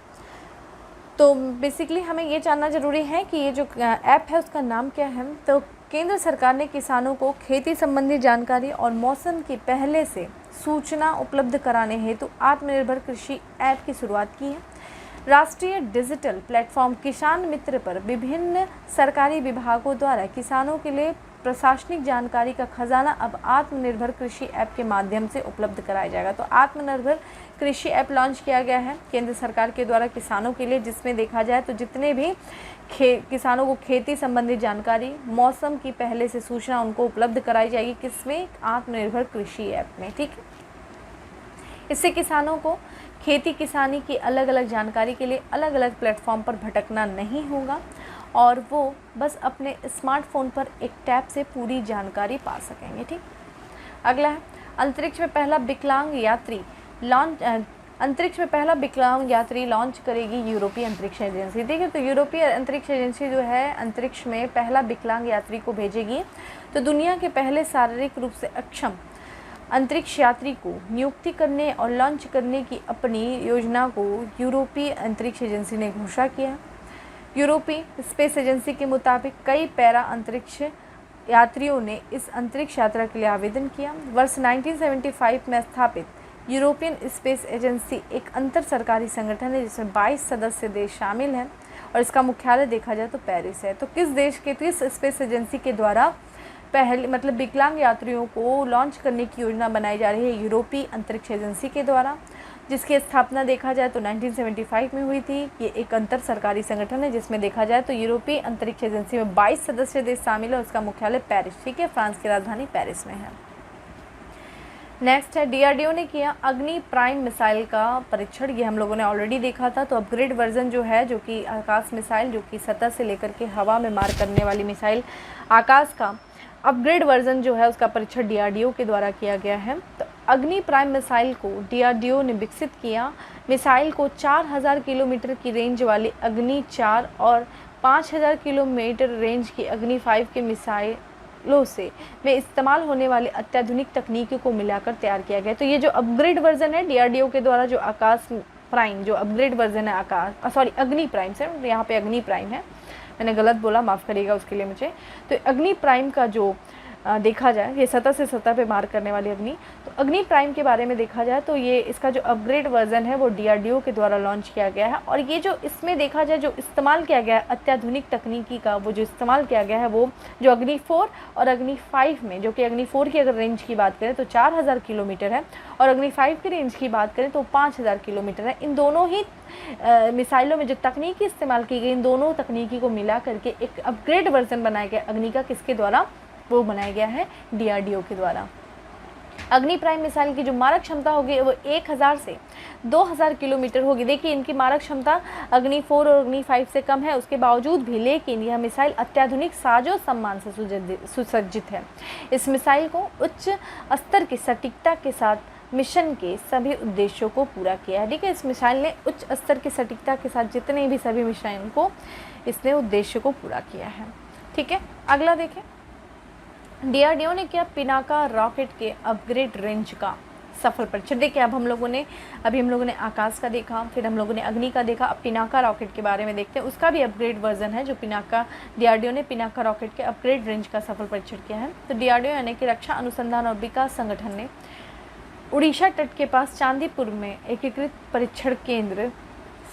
तो बेसिकली हमें ये जानना ज़रूरी है कि ये जो ऐप है उसका नाम क्या है। तो केंद्र सरकार ने किसानों को खेती संबंधी जानकारी और मौसम की पहले से सूचना उपलब्ध कराने हेतु आत्मनिर्भर कृषि ऐप की शुरुआत की है। राष्ट्रीय डिजिटल प्लेटफॉर्म किसान मित्र पर विभिन्न सरकारी विभागों द्वारा किसानों के लिए प्रशासनिक जानकारी का खजाना अब आत्मनिर्भर कृषि ऐप के माध्यम से उपलब्ध कराया जाएगा। तो आत्मनिर्भर कृषि ऐप लॉन्च किया गया है केंद्र सरकार के द्वारा किसानों के लिए, जिसमें देखा जाए तो जितने भी किसानों को खेती संबंधी जानकारी, मौसम की पहले से सूचना उनको उपलब्ध कराई जाएगी। किसमें? आत्मनिर्भर कृषि ऐप में। ठीक है, इससे किसानों को खेती किसानी की अलग अलग जानकारी के लिए अलग अलग प्लेटफॉर्म पर भटकना नहीं होगा और वो बस अपने स्मार्टफोन पर एक टैब से पूरी जानकारी पा सकेंगे। ठीक, अगला है, अंतरिक्ष में पहला विकलांग यात्री लॉन्च करेगी यूरोपीय अंतरिक्ष एजेंसी। देखिए, तो यूरोपीय अंतरिक्ष एजेंसी जो है अंतरिक्ष में पहला विकलांग यात्री को भेजेगी। तो दुनिया के पहले शारीरिक रूप से अक्षम अंतरिक्ष यात्री को नियुक्ति करने और लॉन्च करने की अपनी योजना को यूरोपीय अंतरिक्ष एजेंसी ने घोषणा किया। यूरोपीय स्पेस एजेंसी के मुताबिक कई पैरा अंतरिक्ष यात्रियों ने इस अंतरिक्ष यात्रा के लिए आवेदन किया। वर्ष 1975 में स्थापित यूरोपियन स्पेस एजेंसी एक अंतर सरकारी संगठन है जिसमें 22 सदस्य देश शामिल हैं और इसका मुख्यालय देखा जाए तो पेरिस है। तो किस स्पेस एजेंसी के द्वारा पहले विकलांग यात्रियों को लॉन्च करने की योजना बनाई जा रही है? यूरोपीय अंतरिक्ष एजेंसी के द्वारा, जिसकी स्थापना देखा जाए तो 1975 में हुई थी। ये एक अंतर सरकारी संगठन है जिसमें देखा जाए तो यूरोपीय अंतरिक्ष एजेंसी में 22 सदस्य देश शामिल है। उसका मुख्यालय पेरिस, ठीक है, फ्रांस की राजधानी पेरिस में है। नेक्स्ट है, DRDO ने किया अग्नि प्राइम मिसाइल का परीक्षण। ये हम लोगों ने ऑलरेडी देखा था। तो अपग्रेड वर्जन जो है, जो कि आकाश मिसाइल, जो कि सतह से लेकर के हवा में मार करने वाली मिसाइल, आकाश का अपग्रेड वर्जन जो है उसका परीक्षण DRDO के द्वारा किया गया है। तो अग्नि प्राइम मिसाइल को DRDO ने विकसित किया। मिसाइल को 4000 किलोमीटर की रेंज वाली अग्नि 4 और 5000 किलोमीटर रेंज की अग्नि 5 के मिसाइलों से में इस्तेमाल होने वाली अत्याधुनिक तकनीकों को मिलाकर तैयार किया गया। तो ये जो अपग्रेड वर्जन है DRDO के द्वारा, जो आकाश प्राइम जो अपग्रेड वर्जन है अग्नि प्राइम से, यहाँ पे अग्नि प्राइम है, मैंने गलत बोला, माफ़ करिएगा उसके लिए मुझे। तो अग्नि प्राइम का जो देखा जाए, ये सतह से सतह पे मार करने वाली अग्नि, तो अग्नि प्राइम के बारे में देखा जाए तो ये इसका जो अपग्रेड वर्जन है वो DRDO के द्वारा लॉन्च किया गया है। और ये जो इसमें देखा जाए जो इस्तेमाल किया गया है अत्याधुनिक तकनीकी का, वो जो इस्तेमाल किया गया है वो जो अग्नि 4 और अग्नि 5 में, जो कि अग्नि 4 की अगर रेंज की बात करें तो 4000 किलोमीटर है और अग्नि 5 की रेंज की बात करें तो 5000 किलोमीटर है। इन दोनों ही मिसाइलों में जो तकनीकी इस्तेमाल की गई, इन दोनों तकनीकी को मिला करके एक अपग्रेड वर्जन बनाया गया अग्नि का। किसके द्वारा? वो बनाया गया है DRDO के द्वारा। अग्नि प्राइम मिसाइल की जो मारक क्षमता होगी वो 1000 से 2000 किलोमीटर होगी। देखिए, इनकी मारक क्षमता अग्नि 4 और अग्नि 5 से कम है, उसके बावजूद भी लेकिन यह मिसाइल अत्याधुनिक साजो सामान से सुसज्जित है। इस मिसाइल को उच्च स्तर की सटीकता के साथ मिशन के सभी उद्देश्यों को पूरा किया है। ठीक है, इस मिसाइल ने उच्च स्तर की सटीकता के साथ जितने भी सभी मिशन को इसने उद्देश्य को पूरा किया है। ठीक है, अगला देखें, डीआरडीओ ने किया पिनाका रॉकेट के अपग्रेड रेंज का सफल परीक्षण। देखिए अब हम लोगों ने आकाश का देखा, फिर हम लोगों ने अग्नि का देखा, अब पिनाका रॉकेट के बारे में देखते हैं। उसका भी अपग्रेड वर्जन है जो पिनाका, डीआरडीओ ने पिनाका रॉकेट के अपग्रेड रेंज का सफल परीक्षण किया है। तो डीआरडीओ यानी कि रक्षा अनुसंधान और विकास संगठन ने उड़ीसा तट के पास चांदीपुर में एकीकृत परीक्षण केंद्र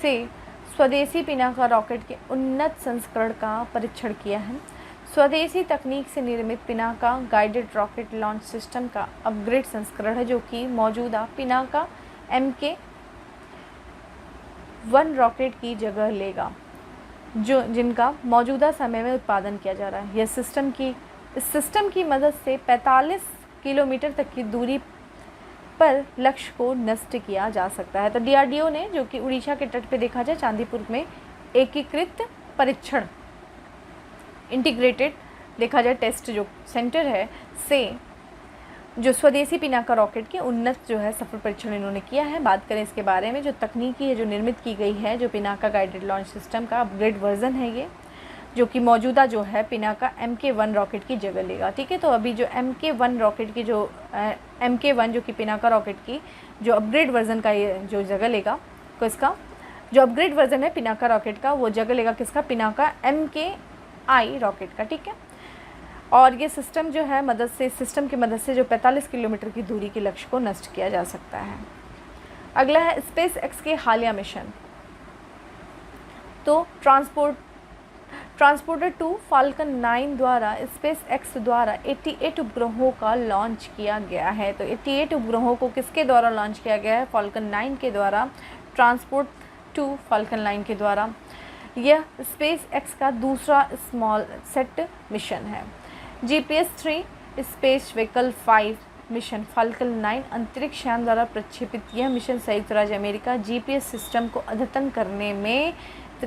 से स्वदेशी पिनाका रॉकेट के उन्नत संस्करण का परीक्षण किया है। स्वदेशी तकनीक से निर्मित Pinaka guided rocket launch system का अपग्रेड संस्करण है जो कि मौजूदा पिनाका MK-1 रॉकेट की जगह लेगा, जिनका मौजूदा समय में उत्पादन किया जा रहा है। इस सिस्टम की मदद से 45 किलोमीटर तक की दूरी पर लक्ष्य को नष्ट किया जा सकता है। तो डीआरडीओ ने, जो कि उड़ीसा के तट पे देखा जाए चांदीपुर में एकीकृत परीक्षण इंटीग्रेटेड देखा जाए टेस्ट जो सेंटर है से जो स्वदेशी पिनाका रॉकेट के उन्नत जो है सफल परीक्षण इन्होंने किया है। बात करें इसके बारे में, जो तकनीकी है जो निर्मित की गई है, जो पिनाका गाइडेड लॉन्च सिस्टम का अपग्रेड वर्जन है ये, जो कि मौजूदा जो है पिनाका MK-1 रॉकेट की जगह लेगा। ठीक है, तो अभी जो MK-1 रॉकेट की जो MK-1 जो कि पिनाका रॉकेट की जो अपग्रेड वर्जन का ये जो जगह लेगा, तो इसका जो अपग्रेड वर्जन है पिनाका रॉकेट का वो जगह लेगा किसका, पिनाका MKI रॉकेट का। ठीक है, और ये सिस्टम जो है सिस्टम की मदद से जो 45 किलोमीटर की दूरी के लक्ष्य को नष्ट किया जा सकता है। अगला है स्पेस एक्स के हालिया मिशन। तो ट्रांसपोर्टर 2 फाल्कन 9 द्वारा स्पेस एक्स द्वारा 88 उपग्रहों का लॉन्च किया गया है। तो 88 उपग्रहों को किसके द्वारा लॉन्च किया गया है, फाल्कन 9 के द्वारा, ट्रांसपोर्ट 2 फाल्कन 9 के द्वारा। यह स्पेस एक्स का दूसरा स्मॉल सेट मिशन है। GPS-3 space vehicle 5 mission falcon 9 अंतरिक्ष यान द्वारा प्रक्षेपित। यह मिशन संयुक्त राज्य अमेरिका GPS सिस्टम को अद्यतन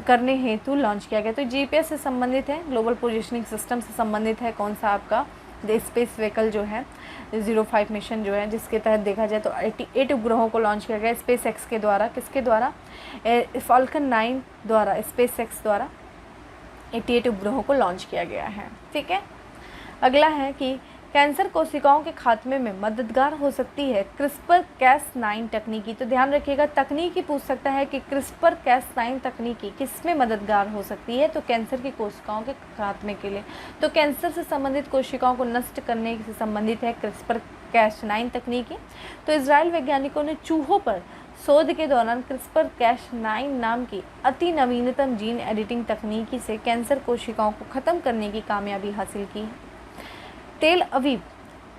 करने हेतु लॉन्च किया गया। तो GPS से संबंधित है, ग्लोबल पोजिशनिंग सिस्टम से संबंधित है कौन सा आपका स्पेस व्हीकल जो है 05 मिशन जो है, जिसके तहत देखा जाए तो 88 उपग्रहों को लॉन्च किया गया स्पेस एक्स के द्वारा। किसके द्वारा, फाल्कन 9 द्वारा, स्पेस एक्स द्वारा 88 उपग्रहों को लॉन्च किया गया है। ठीक है, अगला है कि कैंसर कोशिकाओं के खात्मे में मददगार हो सकती है CRISPR-Cas9 तकनीकी। तो ध्यान रखिएगा, तकनीकी पूछ सकता है कि CRISPR-Cas9 तकनीकी किस में मददगार हो सकती है, तो कैंसर की कोशिकाओं के खात्मे के लिए। तो कैंसर से संबंधित कोशिकाओं को नष्ट करने से संबंधित है CRISPR-Cas9 तकनीकी। तो इजराइल वैज्ञानिकों ने चूहों पर शोध के दौरान CRISPR-Cas9 नाम की अति नवीनतम जीन एडिटिंग तकनीकी से कैंसर कोशिकाओं को ख़त्म करने की कामयाबी हासिल की है। तेल अवीव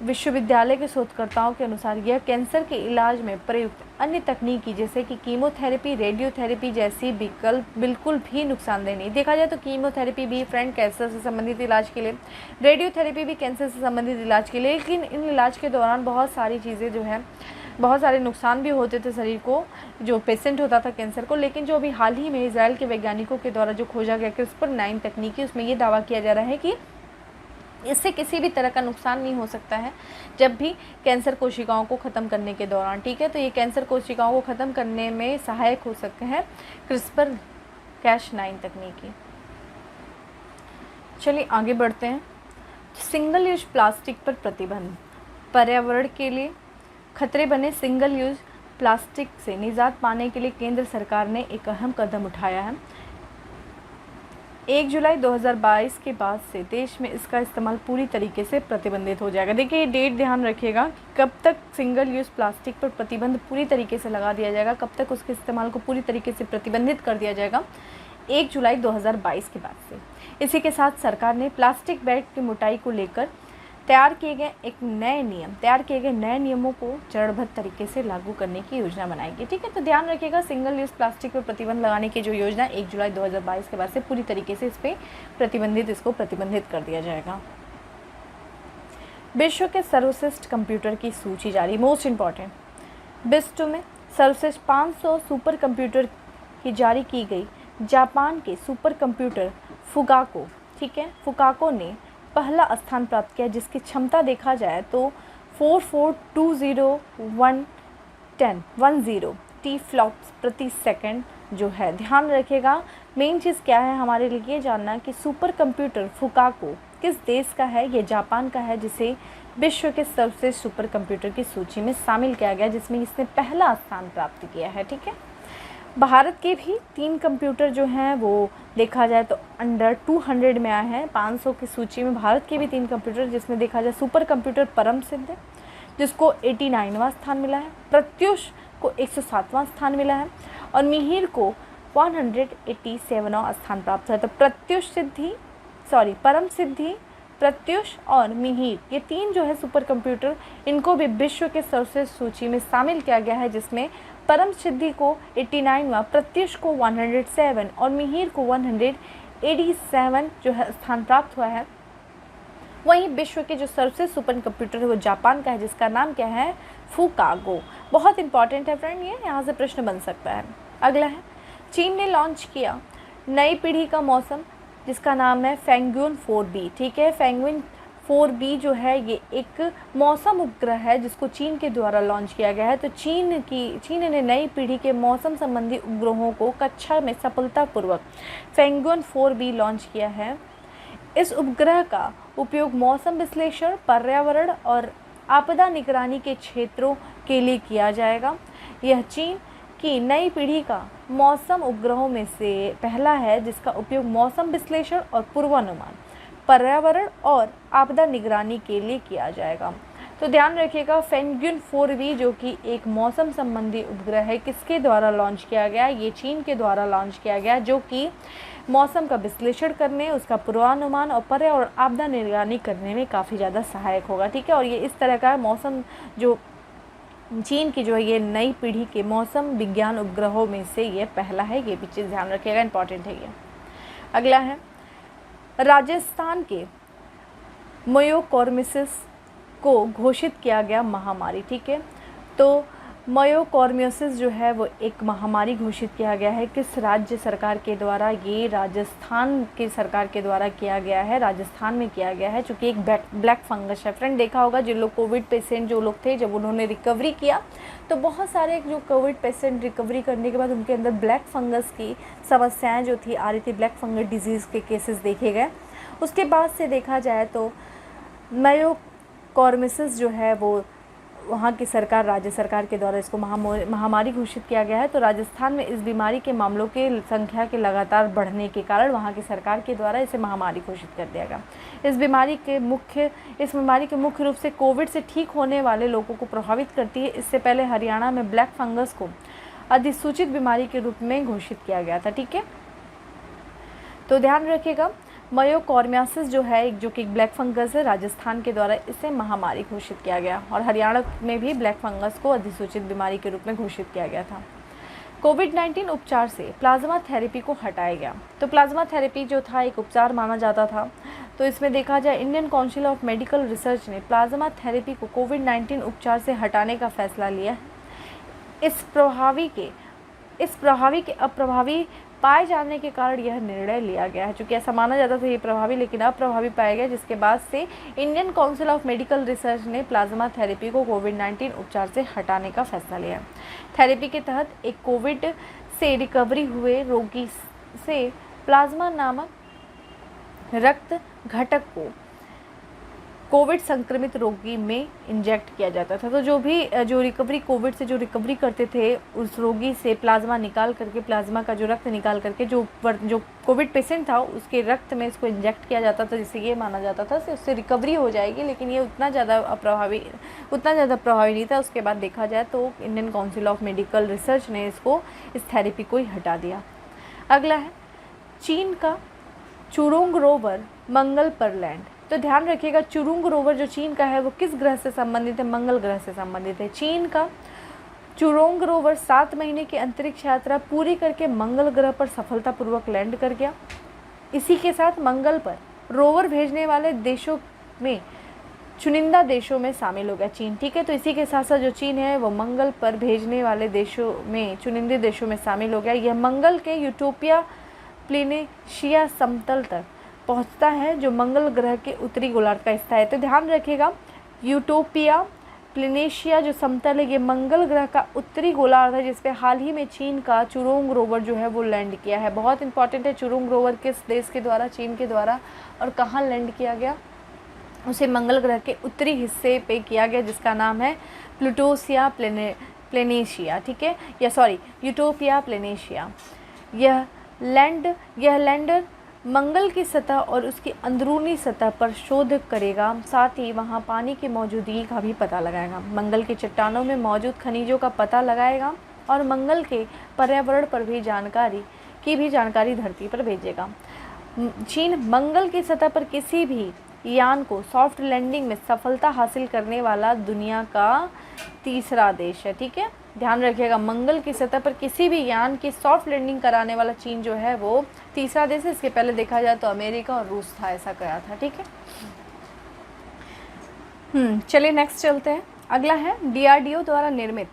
विश्वविद्यालय के शोधकर्ताओं के अनुसार यह कैंसर के इलाज में प्रयुक्त अन्य तकनीकी जैसे कि कीमोथेरेपी, रेडियोथेरेपी जैसी विकल्प बिल्कुल भी नुकसानदेह नहीं। देखा जाए तो कीमोथेरेपी भी फ्रेंड कैंसर से संबंधित इलाज के लिए, रेडियोथेरेपी भी कैंसर से संबंधित इलाज के लिए, लेकिन इन इलाज के दौरान बहुत सारी चीज़ें जो है, बहुत सारे नुकसान भी होते थे शरीर को, जो पेशेंट होता था कैंसर को। लेकिन जो अभी हाल ही में इजराइल के वैज्ञानिकों के द्वारा जो खोजा गया CRISPR-9 तकनीकी, उसमें ये दावा किया जा रहा है कि इससे किसी भी तरह का नुकसान नहीं हो सकता है जब भी कैंसर कोशिकाओं को ख़त्म करने के दौरान। ठीक है, तो ये कैंसर कोशिकाओं को ख़त्म करने में सहायक हो सकते हैं CRISPR-Cas9 तकनीकी। चलिए आगे बढ़ते हैं। सिंगल यूज प्लास्टिक पर प्रतिबंध। पर्यावरण के लिए खतरे बने सिंगल यूज प्लास्टिक से निजात पाने के लिए केंद्र सरकार ने एक अहम कदम उठाया है। 1 जुलाई 2022 के बाद से देश में इसका इस्तेमाल पूरी तरीके से प्रतिबंधित हो जाएगा। देखिए ये डेट ध्यान रखिएगा, कब तक सिंगल यूज़ प्लास्टिक पर प्रतिबंध पूरी तरीके से लगा दिया जाएगा, कब तक उसके इस्तेमाल को पूरी तरीके से प्रतिबंधित कर दिया जाएगा, 1 जुलाई 2022 के बाद से। इसी के साथ सरकार ने प्लास्टिक बैग की मोटाई को लेकर तैयार किए गए नए नियमों को चरणबद्ध तरीके से लागू करने की योजना बनाएगी। ठीक है, तो ध्यान रखिएगा, सिंगल यूज़ प्लास्टिक पर प्रतिबंध लगाने की जो योजना 1 जुलाई 2022 के बाद से पूरी तरीके से इसको प्रतिबंधित कर दिया जाएगा। विश्व के सर्वश्रेष्ठ कंप्यूटर की सूची जारी, मोस्ट इम्पॉर्टेंट। विश्व में सर्वश्रेष्ठ 500 सुपर कंप्यूटर की जारी की गई। जापान के सुपर कंप्यूटर फुगाको, ठीक है, फुगाको ने पहला स्थान प्राप्त किया, जिसकी क्षमता देखा जाए तो 442010 टीफ्लॉप्स प्रति सेकंड जो है। ध्यान रखिएगा, मेन चीज़ क्या है हमारे लिए ये जानना कि सुपर कंप्यूटर फुगाको किस देश का है? ये जापान का है, जिसे विश्व के सबसे सुपर कंप्यूटर की सूची में शामिल किया गया, जिसमें इसने पहला स्थान प्राप्त किया है। ठीक है, भारत के भी 3 कंप्यूटर जो हैं वो देखा जाए तो अंडर 200 में आए हैं। 500 की सूची में भारत के भी 3 कंप्यूटर, जिसमें देखा जाए सुपर कंप्यूटर परम सिद्ध है, जिसको 89वां स्थान मिला है, प्रत्युष को 107वां स्थान मिला है और मिहिर को 187वां स्थान प्राप्त हुआ है। तो परम सिद्धि, प्रत्युष और मिहिर, ये 3 जो है सुपर कंप्यूटर, इनको भी विश्व के सर्वश्रेष्ठ सूची में शामिल किया गया है, जिसमें परम सिद्धि को 89वां, प्रत्युष को 107 और मिहिर को 187 जो है स्थान प्राप्त हुआ है। वहीं विश्व के जो सर्वश्रेष्ठ सुपर कंप्यूटर है वो जापान का है, जिसका नाम क्या है? फुकागो। बहुत इंपॉर्टेंट है फ्रेंड, ये यहाँ से प्रश्न बन सकता है। अगला है, चीन ने लॉन्च किया नई पीढ़ी का मौसम, जिसका नाम है फेंगुइन 4B। ठीक है, फेंगुइन 4B जो है ये एक मौसम उपग्रह है, जिसको चीन के द्वारा लॉन्च किया गया है। तो चीन ने नई पीढ़ी के मौसम संबंधी उपग्रहों को कक्षा में सफलतापूर्वक फेंगुइन 4B लॉन्च किया है। इस उपग्रह का उपयोग मौसम विश्लेषण, पर्यावरण और आपदा निगरानी के क्षेत्रों के लिए किया जाएगा। यह चीन की नई पीढ़ी का मौसम उपग्रहों में से पहला है, जिसका उपयोग मौसम विश्लेषण और पूर्वानुमान, पर्यावरण और आपदा निगरानी के लिए किया जाएगा। तो ध्यान रखिएगा, फेंगुइन 4B जो कि एक मौसम संबंधी उपग्रह है, किसके द्वारा लॉन्च किया गया? ये चीन के द्वारा लॉन्च किया गया, जो कि मौसम का विश्लेषण करने, उसका पूर्वानुमान और पर्यावरण आपदा निगरानी करने में काफ़ी ज़्यादा सहायक होगा। ठीक है, और ये इस तरह का मौसम जो चीन की जो है ये नई पीढ़ी के मौसम विज्ञान उपग्रहों में से ये पहला है। ये भी चीज़ ध्यान रखिएगा, इंपॉर्टेंट है ये। अगला है, राजस्थान के म्यूकोरमाइसिस को घोषित किया गया महामारी। ठीक है, तो म्यूकोरमाइसिस जो है वो एक महामारी घोषित किया गया है। किस राज्य सरकार के द्वारा? ये राजस्थान की सरकार के द्वारा किया गया है, राजस्थान में किया गया है, चूँकि एक ब्लैक फंगस है। फ्रेंड देखा होगा, जिन लोग कोविड पेशेंट जो लोग थे, जब उन्होंने रिकवरी किया तो बहुत सारे जो कोविड पेशेंट रिकवरी करने के बाद उनके अंदर ब्लैक फंगस की समस्याएँ जो थी आ रही थी, ब्लैक फंगस डिजीज़ के केसेस देखे गए। उसके बाद से देखा जाए तो म्यूकोरमाइसिस जो है वो वहाँ की सरकार, राज्य सरकार के द्वारा इसको महामारी घोषित किया गया है। तो राजस्थान में इस बीमारी के मामलों की संख्या के लगातार बढ़ने के कारण वहाँ की सरकार के द्वारा इसे महामारी घोषित कर दिया गया। इस बीमारी के मुख्य रूप से कोविड से ठीक होने वाले लोगों को प्रभावित करती है। इससे पहले हरियाणा में ब्लैक फंगस को अधिसूचित बीमारी के रूप में घोषित किया गया था। ठीक है, तो ध्यान रखिएगा, म्यूकोरमाइसिस जो है जो कि ब्लैक फंगस है, राजस्थान के द्वारा इसे महामारी घोषित किया गया और हरियाणा में भी ब्लैक फंगस को अधिसूचित बीमारी के रूप में घोषित किया गया था। कोविड-19 उपचार से प्लाज्मा थेरेपी को हटाया गया। तो प्लाज्मा थेरेपी जो था एक उपचार माना जाता था। तो इसमें देखा जाए Indian council of medical research ने प्लाज्मा थेरेपी को कोविड-19 उपचार से हटाने का फैसला लिया। इस प्रभावी के अप्रभावी पाए जाने के कारण यह निर्णय लिया गया है। चूँकि ऐसा माना जाता था ये प्रभावी, लेकिन अप्रभावी पाया गया, जिसके बाद से Indian council of medical research ने प्लाज्मा थेरेपी को कोविड-19 उपचार से हटाने का फैसला लिया। थेरेपी के तहत एक कोविड से रिकवरी हुए रोगी से प्लाज्मा नामक रक्त घटक को कोविड संक्रमित रोगी में इंजेक्ट किया जाता था। तो कोविड से जो रिकवरी करते थे, उस रोगी से प्लाज्मा निकाल करके, प्लाज्मा का जो रक्त निकाल करके जो कोविड पेशेंट था उसके रक्त में इसको इंजेक्ट किया जाता था, जिससे ये माना जाता था कि उससे रिकवरी हो जाएगी। लेकिन ये उतना ज़्यादा प्रभावी नहीं था। उसके बाद देखा जाए तो Indian council of medical research ने इस थेरेपी को ही हटा दिया। अगला है, चीन का चुरुंग रोवर मंगल पर लैंड। तो ध्यान रखिएगा, चुरुंग रोवर जो चीन का है वो किस ग्रह से संबंधित है? मंगल ग्रह से संबंधित है। चीन का चुरुंग रोवर 7 महीने की अंतरिक्ष यात्रा पूरी करके मंगल ग्रह पर सफलतापूर्वक लैंड कर गया। इसी के साथ मंगल पर रोवर भेजने वाले देशों में चुनिंदा देशों में शामिल हो गया चीन। ठीक है, तो इसी के साथ साथ जो चीन है वो मंगल पर भेजने वाले देशों में चुनिंदे देशों में शामिल हो गया। यह मंगल के यूटोपिया प्लेनेशिया समतल तक पहुंचता है, जो मंगल ग्रह के उत्तरी गोलार्ध का हिस्सा है। तो ध्यान रखिएगा, यूटोपिया प्लेनेशिया जो समतल है, ये मंगल ग्रह का उत्तरी गोलार्ध है, जिसपे हाल ही में चीन का चुरोंग रोवर जो है वो लैंड किया है। बहुत इंपॉर्टेंट है, चुरोंग रोवर किस देश के द्वारा, चीन के द्वारा, और कहाँ लैंड किया गया, उसे मंगल ग्रह के उत्तरी हिस्से पे किया गया, जिसका नाम है प्लूटोसिया प्लेनेशिया, ठीक है, या सॉरी यूटोपिया प्लेनेशिया। यह लैंडर मंगल की सतह और उसकी अंदरूनी सतह पर शोध करेगा, साथ ही वहां पानी की मौजूदगी का भी पता लगाएगा, मंगल की चट्टानों में मौजूद खनिजों का पता लगाएगा और मंगल के पर्यावरण पर भी जानकारी धरती पर भेजेगा। चीन मंगल की सतह पर किसी भी यान को सॉफ्ट लैंडिंग में सफलता हासिल करने वाला दुनिया का तीसरा देश है, ठीक है, ध्यान रखिएगा। मंगल की सतह पर किसी भी यान की सॉफ्ट लैंडिंग कराने वाला चीन जो है वो तीसरा देश है। इसके पहले देखा जाए तो अमेरिका और रूस था, ऐसा कहा था, ठीक है। चलिए नेक्स्ट चलते हैं। अगला है DRDO द्वारा निर्मित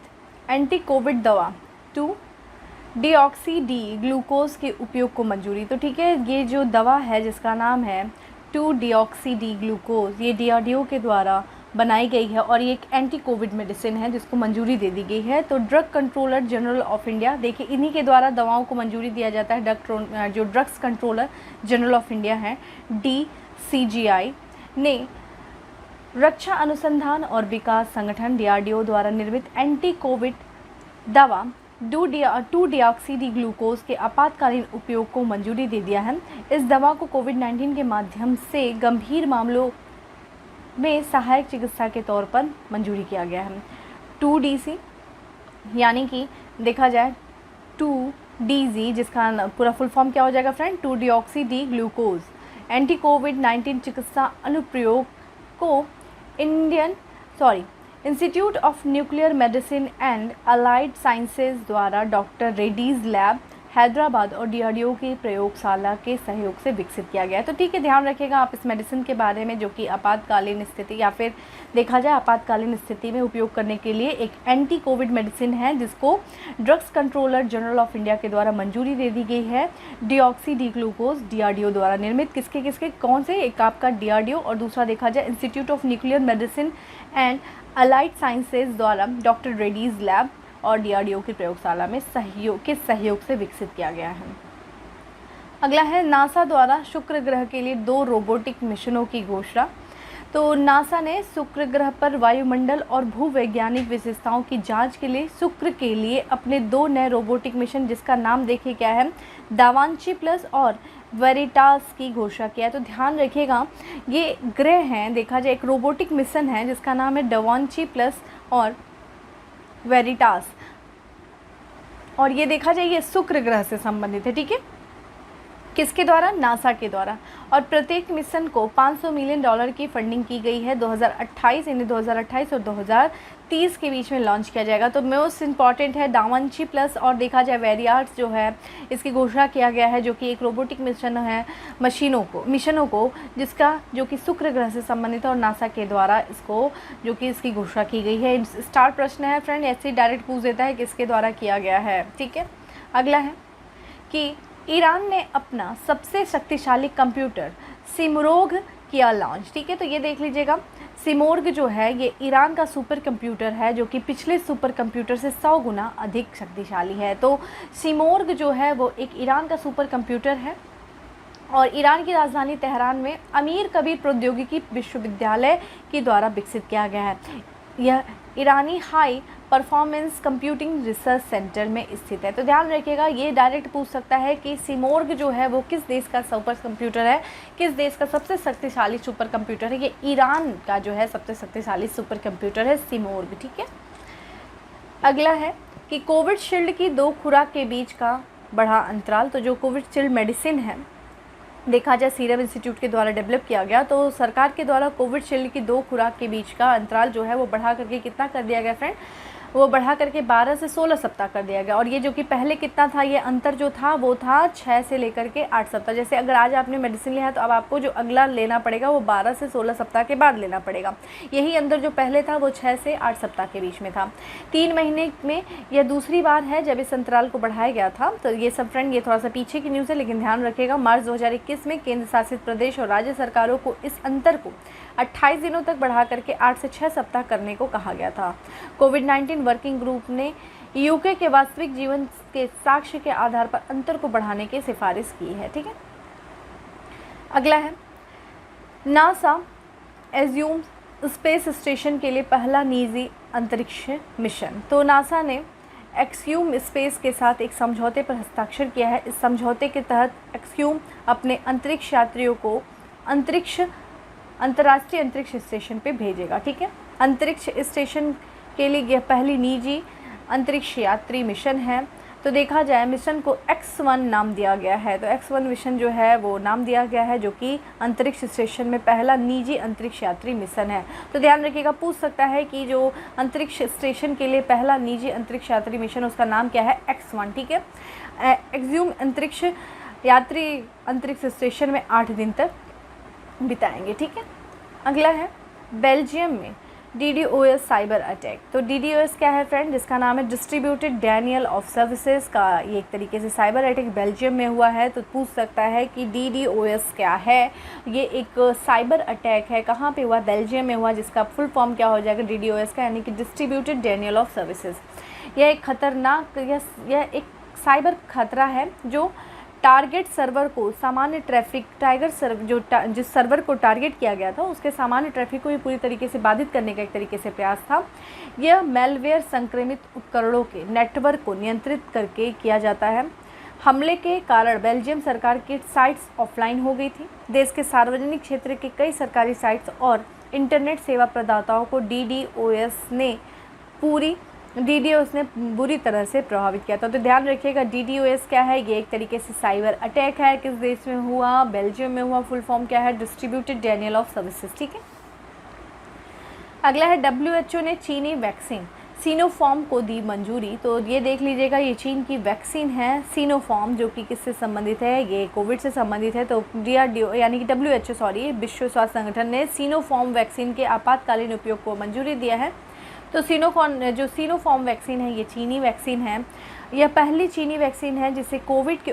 एंटी कोविड दवा 2-डीऑक्सी-डी ग्लूकोज के उपयोग को मंजूरी। तो ठीक है, ये जो दवा है जिसका नाम है 2-डीऑक्सी-डी ग्लूकोज, ये DRDO के द्वारा बनाई गई है और ये एक एंटी कोविड मेडिसिन है जिसको मंजूरी दे दी गई है। तो drug controller general of India, देखिए इन्हीं के द्वारा दवाओं को मंजूरी दिया जाता है। जो drugs controller general of India है DCGI ने रक्षा अनुसंधान और विकास संगठन DRDO द्वारा निर्मित एंटी कोविड दवा 2-डीऑक्सी-डी ग्लूकोज के आपातकालीन उपयोग को मंजूरी दे दिया है। इस दवा को कोविड-19 के माध्यम से गंभीर मामलों में सहायक चिकित्सा के तौर पर मंजूरी किया गया है। 2DC यानी कि देखा जाए 2DG, जिसका पूरा फुल फॉर्म क्या हो जाएगा फ्रेंड, 2-डीऑक्सी-डी ग्लूकोज एंटी कोविड-19 चिकित्सा अनुप्रयोग को institute of nuclear medicine and allied sciences द्वारा डॉक्टर रेड्डीज लैब हैदराबाद और DRDO की प्रयोगशाला के सहयोग से विकसित किया गया है। तो ठीक है, ध्यान रखिएगा आप इस मेडिसिन के बारे में, जो कि आपातकालीन स्थिति या फिर देखा जाए आपातकालीन स्थिति में उपयोग करने के लिए एक एंटी कोविड मेडिसिन है, जिसको drugs controller general of India के द्वारा मंजूरी दे दी गई है। DOX-D ग्लूकोज DRDO द्वारा निर्मित, किसके कौन से, एक आपका DRDO और दूसरा देखा जाए institute of nuclear medicine and allied sciences द्वारा डॉक्टर रेड्डीज लैब और DRDO की प्रयोगशाला में सहयोग से विकसित किया गया है। अगला है नासा द्वारा शुक्र ग्रह के लिए 2 रोबोटिक मिशनों की घोषणा। तो नासा ने शुक्र ग्रह पर वायुमंडल और भूवैज्ञानिक विशेषताओं की जांच के लिए शुक्र के लिए अपने 2 नए रोबोटिक मिशन, जिसका नाम देखिए क्या है, दावांची प्लस और वेरिटास की घोषणा किया है। तो ध्यान रखिएगा ये ग्रह हैं, देखा जाए एक रोबोटिक मिशन है जिसका नाम है दावांची प्लस और वेरिटास, और ये देखा जाए ये शुक्र ग्रह से संबंधित है, ठीक है, किसके द्वारा, नासा के द्वारा, और प्रत्येक मिशन को $500 मिलियन की फंडिंग की गई है। 2028 और 2030 के बीच में लॉन्च किया जाएगा। तो मोस्ट इंपॉर्टेंट है दावांची प्लस और देखा जाए वेरियार्स जो है, इसकी घोषणा किया गया है, जो कि एक रोबोटिक मिशन है, मिशनों को जो कि शुक्र ग्रह से संबंधित है और नासा के द्वारा इसको जो कि इसकी घोषणा की गई है। स्टार प्रश्न है फ्रेंड, ऐसे डायरेक्ट पूछ देता है किसके द्वारा किया गया है, ठीक है। अगला है कि ईरान ने अपना सबसे शक्तिशाली कंप्यूटर सिमरोग किया लॉन्च, ठीक है। तो ये देख लीजिएगा, सिमोर्ग जो है ये ईरान का सुपर कंप्यूटर है, जो कि पिछले सुपर कंप्यूटर से 100 गुना अधिक शक्तिशाली है। तो सिमोर्ग जो है वो एक ईरान का सुपर कंप्यूटर है और ईरान की राजधानी तेहरान में अमीर कबीर प्रौद्योगिकी विश्वविद्यालय के द्वारा विकसित किया गया है। यह ईरानी high performance computing research centre में स्थित है। तो ध्यान रखिएगा, ये डायरेक्ट पूछ सकता है कि सिमोर्ग जो है वो किस देश का सुपर कंप्यूटर है, किस देश का सबसे शक्तिशाली सुपर कंप्यूटर है। ये ईरान का जो है सबसे शक्तिशाली सुपर कंप्यूटर है सिमोर्ग, ठीक है। अगला है कि कोविशील्ड की 2 खुराक के बीच का बढ़ा अंतराल। तो जो कोविशील्ड मेडिसिन है देखा जाए सीरम इंस्टीट्यूट के द्वारा डेवलप किया गया, तो सरकार के द्वारा कोविशील्ड की 2 खुराक के बीच का अंतराल जो है वो बढ़ा करके कितना कर दिया गया फ्रेंड, वो बढ़ा करके 12 से 16 सप्ताह कर दिया गया। और ये जो कि पहले कितना था, ये अंतर जो था वो था 6 से लेकर के 8 सप्ताह। जैसे अगर आज आपने मेडिसिन लिया है तो अब आपको जो अगला लेना पड़ेगा वो 12 से 16 सप्ताह के बाद लेना पड़ेगा। यही अंतर जो पहले था वो 6 से 8 सप्ताह के बीच में था। 3 महीने में यह दूसरी बार है जब इस अंतराल को बढ़ाया गया था। तो ये सब फ्रेंड ये थोड़ा सा पीछे की न्यूज़ है, लेकिन ध्यान रखिएगा मार्च 2021 में केंद्र शासित प्रदेश और राज्य सरकारों को इस अंतर को 28 दिनों तक बढ़ा करके 8 से 6 सप्ताह करने को कहा गया था। कोविड-19 वर्किंग ग्रुप ने यूके के वास्तविक जीवन के साक्ष्य के आधार पर अंतर को बढ़ाने की सिफारिश की है। ठीक है, अगला है नासा एज्यूम स्पेस स्टेशन के लिए पहला निजी अंतरिक्ष मिशन। तो नासा ने एक्सयूम स्पेस के साथ एक समझौते पर हस्ताक्षर किया है। इस समझौते के तहत एक्सयूम अपने अंतरिक्ष यात्रियों को अंतर्राष्ट्रीय अंतरिक्ष स्टेशन पे भेजेगा। ठीक है, अंतरिक्ष स्टेशन के लिए यह पहली निजी अंतरिक्ष यात्री मिशन है। तो देखा जाए मिशन को X1 नाम दिया गया है। तो X1 मिशन जो है वो नाम दिया गया है, जो कि अंतरिक्ष स्टेशन में पहला निजी अंतरिक्ष यात्री मिशन है। तो ध्यान रखिएगा, पूछ सकता है कि जो अंतरिक्ष स्टेशन के लिए पहला निजी अंतरिक्ष यात्री मिशन उसका नाम क्या है, X1। ठीक है, एक्सयूम अंतरिक्ष यात्री अंतरिक्ष स्टेशन में 8 दिन तक बिताएंगे। ठीक है, अगला है बेल्जियम में DDoS साइबर अटैक। तो DDoS क्या है फ्रेंड, जिसका नाम है डिस्ट्रीब्यूटेड डिनायल ऑफ सर्विसेज का ये एक तरीके से साइबर अटैक बेल्जियम में हुआ है। तो पूछ सकता है कि DDoS क्या है। ये एक साइबर अटैक है, कहाँ पे हुआ, बेल्जियम में हुआ, जिसका फुल फॉर्म क्या हो जाएगा DDoS का, यानी कि डिस्ट्रीब्यूटेड डिनायल ऑफ सर्विसेज। यह एक खतरनाक यह एक साइबर खतरा है जो टारगेट सर्वर को सामान्य ट्रैफिक जिस सर्वर को टारगेट किया गया था उसके सामान्य ट्रैफिक को भी पूरी तरीके से बाधित करने का एक तरीके से प्रयास था। यह मेलवेयर संक्रमित उपकरणों के नेटवर्क को नियंत्रित करके किया जाता है। हमले के कारण बेल्जियम सरकार की साइट्स ऑफलाइन हो गई थी। देश के सार्वजनिक क्षेत्र के कई सरकारी साइट्स और इंटरनेट सेवा प्रदाताओं को DDoS ने बुरी तरह से प्रभावित किया था। तो ध्यान रखिएगा, DDoS क्या है, ये एक तरीके से साइबर अटैक है। किस देश में हुआ, बेल्जियम में हुआ। फुल फॉर्म क्या है, डिस्ट्रीब्यूटेड डिनायल ऑफ सर्विसेज। ठीक है, अगला है WHO ने चीनी वैक्सीन सिनोफार्म को दी मंजूरी। तो ये देख लीजिएगा, ये चीन की वैक्सीन है सिनोफार्म, जो कि किससे संबंधित है, ये कोविड से संबंधित है। तो DRDO यानी कि WHO विश्व स्वास्थ्य संगठन ने सिनोफार्म वैक्सीन के आपातकालीन उपयोग को मंजूरी दिया है। तो सिनोफार्म वैक्सीन है, ये चीनी वैक्सीन है। यह पहली चीनी वैक्सीन है जिसे कोविड के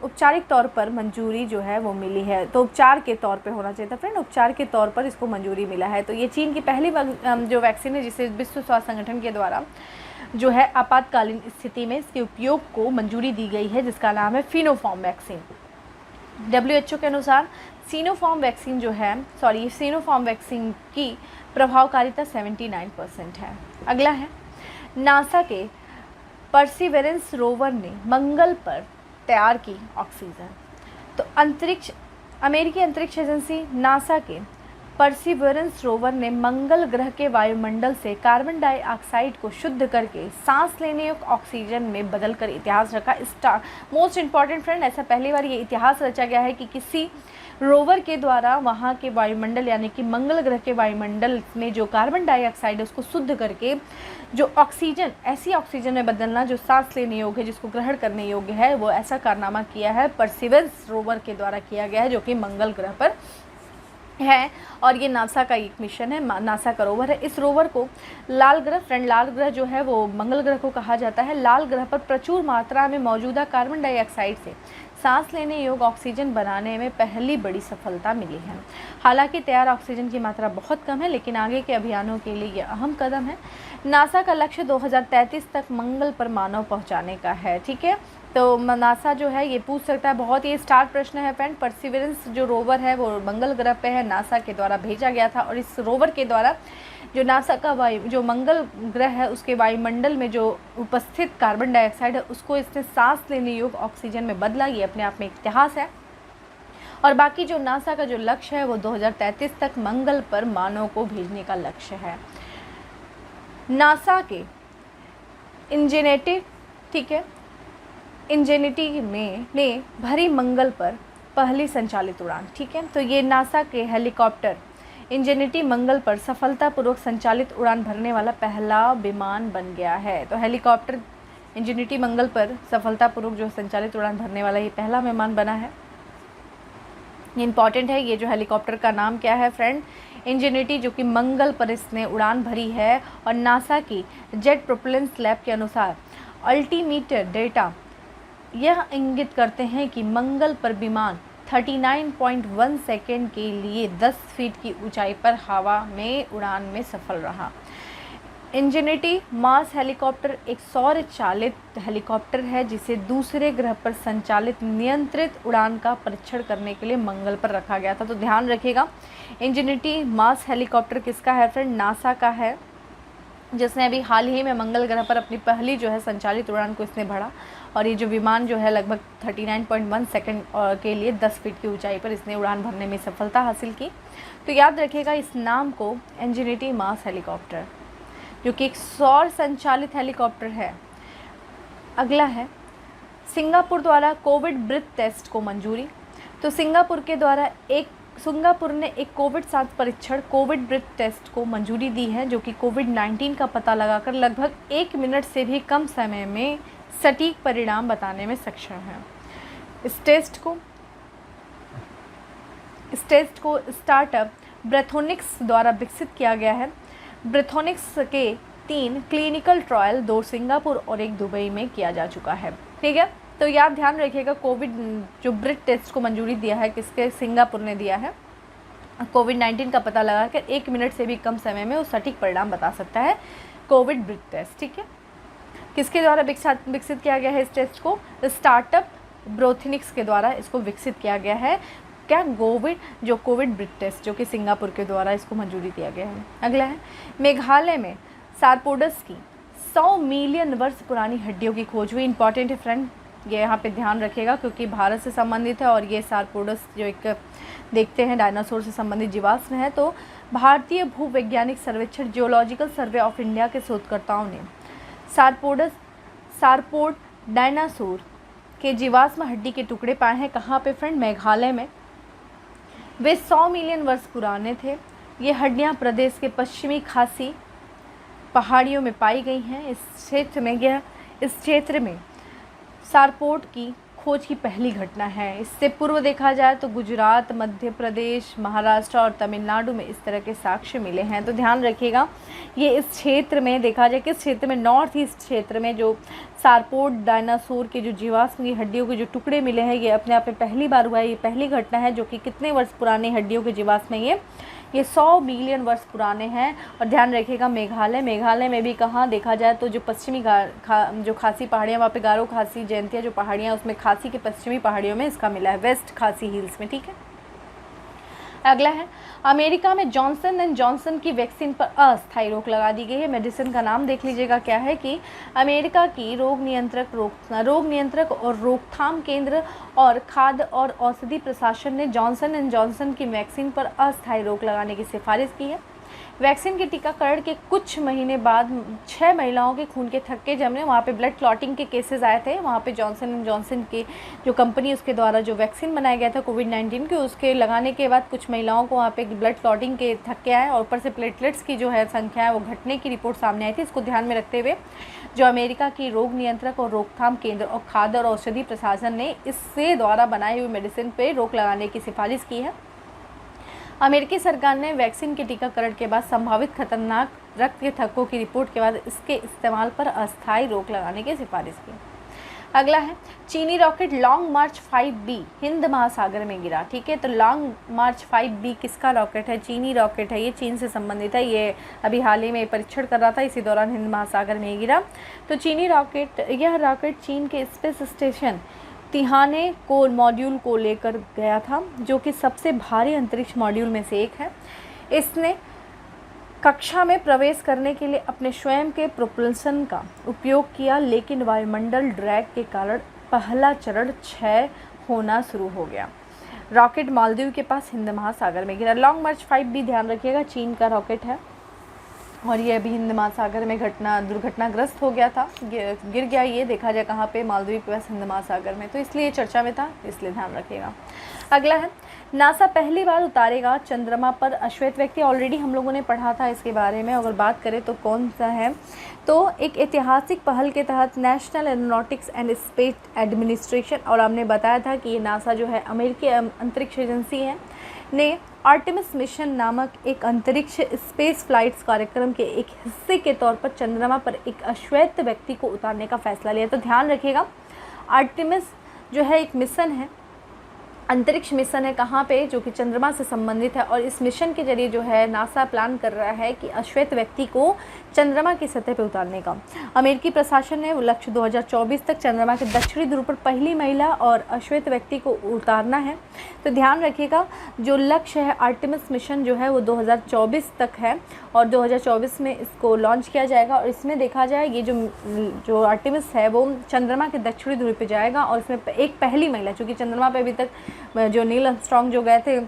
औपचारिक तौर पर मंजूरी जो है वो मिली है। तो उपचार के तौर पे होना चाहिए था फ्रेंड, उपचार के तौर पर इसको मंजूरी मिला है। तो ये चीन की पहली जो वैक्सीन है जिसे विश्व स्वास्थ्य संगठन के द्वारा जो है आपातकालीन स्थिति में इसके उपयोग को मंजूरी दी गई है, जिसका नाम है सिनोफार्म वैक्सीन। WHO के अनुसार सिनोफार्म वैक्सीन की प्रभावकारिता 79% है। अगला है नासा के परसिवेरेंस रोवर ने मंगल पर तैयार की ऑक्सीजन। तो अमेरिकी अंतरिक्ष एजेंसी नासा के परसिवेरेंस रोवर ने मंगल ग्रह के वायुमंडल से कार्बन डाइऑक्साइड को शुद्ध करके सांस लेने योग्य ऑक्सीजन में बदलकर इतिहास रखा। मोस्ट इम्पॉर्टेंट फ्रेंड, ऐसा पहली बार ये इतिहास रचा गया है कि किसी रोवर के द्वारा वहाँ के वायुमंडल यानी कि मंगल ग्रह के वायुमंडल में जो कार्बन डाइऑक्साइड है उसको शुद्ध करके जो ऑक्सीजन, ऐसी ऑक्सीजन में बदलना जो सांस लेने योग्य है, जिसको ग्रहण करने योग्य है, वो ऐसा कारनामा किया है परसिवेरेंस रोवर के द्वारा किया गया है, जो कि मंगल ग्रह पर है। और ये नासा का एक मिशन है, नासा का रोवर है। इस रोवर को लाल ग्रह जो है वो मंगल ग्रह को कहा जाता है। लाल ग्रह पर प्रचुर मात्रा में मौजूदा कार्बन डाइऑक्साइड से सांस लेने योग्य ऑक्सीजन बनाने में पहली बड़ी सफलता मिली है। हालांकि तैयार ऑक्सीजन की मात्रा बहुत कम है, लेकिन आगे के अभियानों के लिए यह अहम कदम है। नासा का लक्ष्य 2033 तक मंगल पर मानव पहुंचाने का है। ठीक है, तो नासा जो है ये पूछ सकता है, बहुत ही स्टार्ट प्रश्न है फ्रेंड। परसिवेरेंस जो रोवर है वो मंगल ग्रह पे है, नासा के द्वारा भेजा गया था। और इस रोवर के द्वारा जो नासा का जो मंगल ग्रह है उसके वायुमंडल में जो उपस्थित कार्बन डाइऑक्साइड है उसको इसने सांस लेने योग्य ऑक्सीजन में बदला। ये अपने आप में एक इतिहास है। और बाकी जो नासा का जो लक्ष्य है वो 2033 तक मंगल पर मानव को भेजने का लक्ष्य है। नासा के इंजेनिटी ने भरी मंगल पर पहली संचालित उड़ान। ठीक है, तो ये नासा के हेलीकॉप्टर इंजेनिटी मंगल पर सफलतापूर्वक संचालित उड़ान भरने वाला पहला विमान बन गया है। तो हेलीकॉप्टर इंजेनिटी मंगल पर सफलतापूर्वक जो संचालित उड़ान भरने वाला ये पहला विमान बना है। ये इंपॉर्टेंट है। ये जो हेलीकॉप्टर का नाम क्या है फ्रेंड, इंजेनिटी, जो कि मंगल पर इसने उड़ान भरी है। और नासा की जेट प्रोपेलेंस लैब के अनुसार अल्टीमीटर डेटा यह इंगित करते हैं कि मंगल पर विमान 39.1 सेकेंड के लिए 10 फीट की ऊंचाई पर हवा में उड़ान में सफल रहा। इंजेनिटी मार्स हेलीकॉप्टर एक सौर चालित हेलीकॉप्टर है जिसे दूसरे ग्रह पर संचालित नियंत्रित उड़ान का परीक्षण करने के लिए मंगल पर रखा गया था। तो ध्यान रखिएगा, इंजेनिटी मार्स हेलीकॉप्टर किसका है फ्रेंड? नासा का है, जिसने अभी हाल ही में मंगल ग्रह पर अपनी पहली जो है संचालित उड़ान को इसने भरा। और ये जो विमान जो है लगभग 39.1 सेकेंड के लिए 10 फीट की ऊंचाई पर इसने उड़ान भरने में सफलता हासिल की। तो याद रखिएगा इस नाम को, इंजेनिटी मार्स हेलीकॉप्टर, जो कि एक सौर संचालित हेलीकॉप्टर है। अगला है सिंगापुर द्वारा कोविड ब्रीथ टेस्ट को मंजूरी। तो सिंगापुर ने एक कोविड-7 परीक्षण कोविड ब्रीथ टेस्ट को मंजूरी दी है, जो कि कोविड-19 का पता लगाकर लगभग 1 मिनट से भी कम समय में सटीक परिणाम बताने में सक्षम है। इस टेस्ट को स्टार्टअप ब्रेथोनिक्स द्वारा विकसित किया गया है। ब्रेथोनिक्स के 3 क्लिनिकल ट्रायल, 2 सिंगापुर और 1 दुबई में किया जा चुका है। ठीक है, तो याद ध्यान रखिएगा, कोविड जो ब्रीथ टेस्ट को मंजूरी दिया है किसके? सिंगापुर ने दिया है। कोविड-19 का पता लगाकर 1 मिनट से भी कम समय में वो सटीक परिणाम बता सकता है, कोविड ब्रीथ टेस्ट। ठीक है, किसके द्वारा विकसित किया गया है इस टेस्ट को? स्टार्टअप ब्रेथोनिक्स के द्वारा इसको विकसित किया गया है। क्या? कोविड ब्रीथ टेस्ट, जो कि सिंगापुर के द्वारा इसको मंजूरी दिया गया है। अगला है मेघालय में सारपोडस की 100 मिलियन वर्ष पुरानी हड्डियों की खोज हुई। इंपॉर्टेंट है फ्रेंड, ये यहाँ पे ध्यान रखिएगा क्योंकि भारत से संबंधित है और ये सारपोडस जो एक देखते हैं डायनासोर से संबंधित जीवाश्म है। तो भारतीय भूवैज्ञानिक सर्वेक्षण जियोलॉजिकल सर्वे ऑफ इंडिया के शोधकर्ताओं ने सारपोड डायनासोर के जीवाश्म हड्डी के टुकड़े पाए हैं। कहाँ पे फ्रेंड? मेघालय में। वे 100 मिलियन वर्ष पुराने थे। ये हड्डियाँ प्रदेश के पश्चिमी खासी पहाड़ियों में पाई गई हैं। इस क्षेत्र में सारपोड की खोज की पहली घटना है। इससे पूर्व देखा जाए तो गुजरात, मध्य प्रदेश, महाराष्ट्र और तमिलनाडु में इस तरह के साक्ष्य मिले हैं। तो ध्यान रखिएगा, ये इस क्षेत्र में देखा जाए, किस क्षेत्र में? नॉर्थ ईस्ट क्षेत्र में जो सारपोड डायनासोर के जो जीवाश्म की हड्डियों के जो टुकड़े मिले हैं, ये अपने आप में पहली बार हुआ है। ये पहली घटना है जो कि कितने वर्ष पुराने हड्डियों के जीवाश्म है ये 100 मिलियन वर्ष पुराने हैं। और ध्यान रखिएगा मेघालय में भी कहाँ देखा जाए तो जो पश्चिमी जो खासी पहाड़ियाँ, वहाँ पे गारो खासी जयंतिया जो पहाड़ियाँ, उसमें खासी के पश्चिमी पहाड़ियों में इसका मिला है, वेस्ट खासी हिल्स में। ठीक है, अगला है अमेरिका में जॉनसन एंड जॉनसन की वैक्सीन पर अस्थायी रोक लगा दी गई है। मेडिसिन का नाम देख लीजिएगा क्या है कि अमेरिका की रोग नियंत्रक और रोकथाम केंद्र और खाद्य और औषधि प्रशासन ने जॉनसन एंड जॉनसन की वैक्सीन पर अस्थायी रोक लगाने की सिफारिश की है। वैक्सीन के टीकाकरण के कुछ महीने बाद 6 महिलाओं के खून के थक्के जमने, वहाँ पे ब्लड क्लॉटिंग के केसेस आए थे। वहाँ पे जॉनसन एंड जॉनसन की जो कंपनी उसके द्वारा जो वैक्सीन बनाया गया था कोविड-19 के, उसके लगाने के बाद कुछ महिलाओं को वहाँ पे ब्लड क्लॉटिंग के थक्के आए और ऊपर से प्लेटलेट्स की जो है संख्या है वो घटने की रिपोर्ट सामने आई थी। इसको ध्यान में रखते हुए जो अमेरिका की रोग नियंत्रक और रोकथाम केंद्र और खाद्य और औषधि प्रशासन ने इससे द्वारा बनाई हुई मेडिसिन पर रोक लगाने की सिफारिश की है। अमेरिकी सरकार ने वैक्सीन के टीकाकरण के बाद संभावित खतरनाक रक्त के थक्कों की रिपोर्ट के बाद इसके इस्तेमाल पर अस्थायी रोक लगाने की सिफारिश की। अगला है चीनी रॉकेट लॉन्ग मार्च 5B हिंद महासागर में गिरा। ठीक है, तो लॉन्ग मार्च 5B किसका रॉकेट है? चीनी रॉकेट है, ये चीन से संबंधित है। ये अभी हाल ही में परीक्षण कर रहा था, इसी दौरान हिंद महासागर में गिरा। तो यह रॉकेट चीन के स्पेस स्टेशन तिहाने को मॉड्यूल को लेकर गया था, जो कि सबसे भारी अंतरिक्ष मॉड्यूल में से एक है। इसने कक्षा में प्रवेश करने के लिए अपने स्वयं के प्रोपल्शन का उपयोग किया, लेकिन वायुमंडल ड्रैग के कारण पहला चरण क्षय होना शुरू हो गया। रॉकेट मालदीव के पास हिंद महासागर में गिरा। लॉन्ग मार्च 5B ध्यान रखिएगा चीन का रॉकेट है और ये अभी हिंद महासागर में दुर्घटनाग्रस्त हो गया था, गिर गया। ये देखा जाए कहाँ पे? मालदीव के पास हिंद महासागर में, तो इसलिए चर्चा में था, इसलिए ध्यान रखिएगा। अगला है नासा पहली बार उतारेगा चंद्रमा पर अश्वेत व्यक्ति। ऑलरेडी हम लोगों ने पढ़ा था इसके बारे में। अगर बात करें तो कौन सा है, तो एक ऐतिहासिक पहल के तहत national aeronautics and space administration, और हमने बताया था कि ये नासा जो है अमेरिकी अंतरिक्ष एजेंसी है, ने आर्टेमिस मिशन नामक एक अंतरिक्ष स्पेस फ्लाइट्स कार्यक्रम के एक हिस्से के तौर पर चंद्रमा पर एक अश्वेत व्यक्ति को उतारने का फैसला लिया। तो ध्यान रखिएगा आर्टेमिस जो है एक मिशन है अंतरिक्ष मिशन है कहाँ पे, जो कि चंद्रमा से संबंधित है। और इस मिशन के जरिए जो है नासा प्लान कर रहा है कि अश्वेत व्यक्ति को चंद्रमा की सतह पर उतारने का। अमेरिकी प्रशासन ने लक्ष्य 2024 तक चंद्रमा के दक्षिणी ध्रुव पर पहली महिला और अश्वेत व्यक्ति को उतारना है। तो ध्यान रखिएगा, जो लक्ष्य है आर्टेमिस मिशन जो है वो 2024 तक है और 2024 में इसको लॉन्च किया जाएगा। और इसमें देखा जाए ये जो आर्टेमिस है वो चंद्रमा के दक्षिणी ध्रुव पे जाएगा और इसमें एक पहली महिला, चूँकि चंद्रमा पे अभी तक जो नील आर्मस्ट्रांग जो गए थे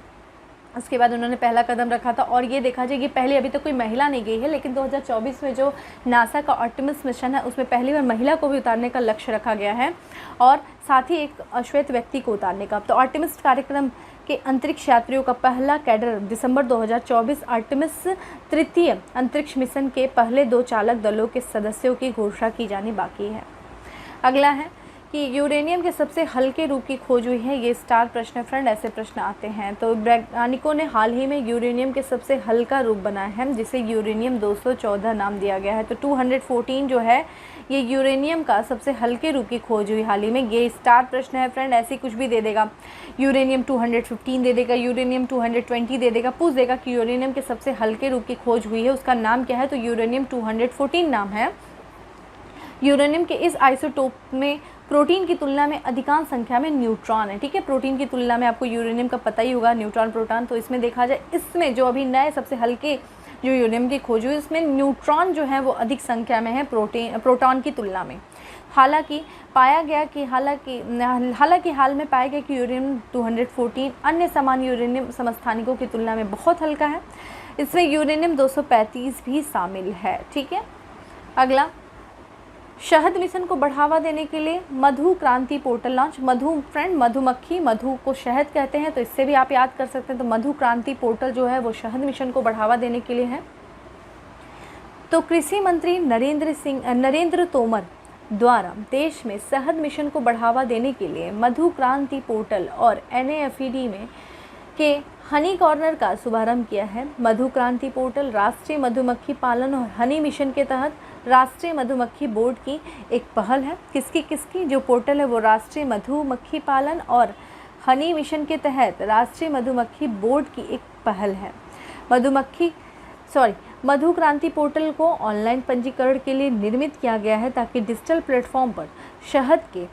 उसके बाद उन्होंने पहला कदम रखा था और ये देखा जाए कि पहले अभी तक कोई महिला नहीं गई है, लेकिन 2024 में जो नासा का आर्टेमिस मिशन है उसमें पहली बार महिला को भी उतारने का लक्ष्य रखा गया है और साथ ही एक अश्वेत व्यक्ति को उतारने का। तो आर्टेमिस कार्यक्रम के अंतरिक्ष यात्रियों का पहला कैडर दिसंबर 2024 आर्टेमिस तृतीय अंतरिक्ष मिशन के पहले 2 चालक दलों के सदस्यों की घोषणा की जानी बाकी है। अगला है कि यूरेनियम के सबसे हल्के रूप की खोज हुई है। ये स्टार प्रश्न है फ्रेंड, ऐसे प्रश्न आते हैं। तो वैज्ञानिकों ने हाल ही में यूरेनियम के सबसे हल्का रूप बनाया है जिसे यूरेनियम 214 नाम दिया गया है। तो 214 जो है ये यूरेनियम का सबसे हल्के रूप की खोज हुई हाल ही में। ये स्टार प्रश्न है फ्रेंड, ऐसे कुछ भी दे देगा, यूरेनियम 215 दे देगा, यूरेनियम 220 दे देगा, पूछ देगा कि यूरेनियम के सबसे हल्के रूप की खोज हुई है उसका नाम क्या है, तो यूरेनियम 214 नाम है। यूरेनियम के इस आइसोटोप में प्रोटीन की तुलना में अधिकांश संख्या में न्यूट्रॉन है। ठीक है, प्रोटीन की तुलना में आपको यूरेनियम का पता ही होगा, न्यूट्रॉन प्रोटॉन। तो इसमें देखा जाए इसमें जो अभी नए सबसे हल्के जो यूरेनियम की खोज हुई उसमें न्यूट्रॉन जो है वो अधिक संख्या में है प्रोटॉन की तुलना में। हालांकि हाल में पाया गया कि यूरेनियम 214 अन्य समान यूरेनियम समस्थानिकों की तुलना में बहुत हल्का है। इसमें यूरेनियम 235 भी शामिल है। ठीक है, अगला शहद मिशन को बढ़ावा देने के लिए मधु क्रांति पोर्टल लॉन्च। मधु फ्रेंड, मधुमक्खी, मधु को शहद कहते हैं, तो इससे भी आप याद कर सकते हैं। तो मधु क्रांति पोर्टल जो है वो शहद मिशन को बढ़ावा देने के लिए है। तो कृषि मंत्री नरेंद्र तोमर द्वारा देश में शहद मिशन को बढ़ावा देने के लिए मधु क्रांति पोर्टल और NAFED में के हनी कॉर्नर का शुभारंभ किया है। मधु क्रांति पोर्टल राष्ट्रीय मधुमक्खी पालन और हनी मिशन के तहत राष्ट्रीय मधुमक्खी बोर्ड की एक पहल है। किसकी जो पोर्टल है वो राष्ट्रीय मधुमक्खी पालन और हनी मिशन के तहत राष्ट्रीय मधुमक्खी बोर्ड की एक पहल है। मधु क्रांति पोर्टल को ऑनलाइन पंजीकरण के लिए निर्मित किया गया है ताकि डिजिटल प्लेटफॉर्म पर शहद के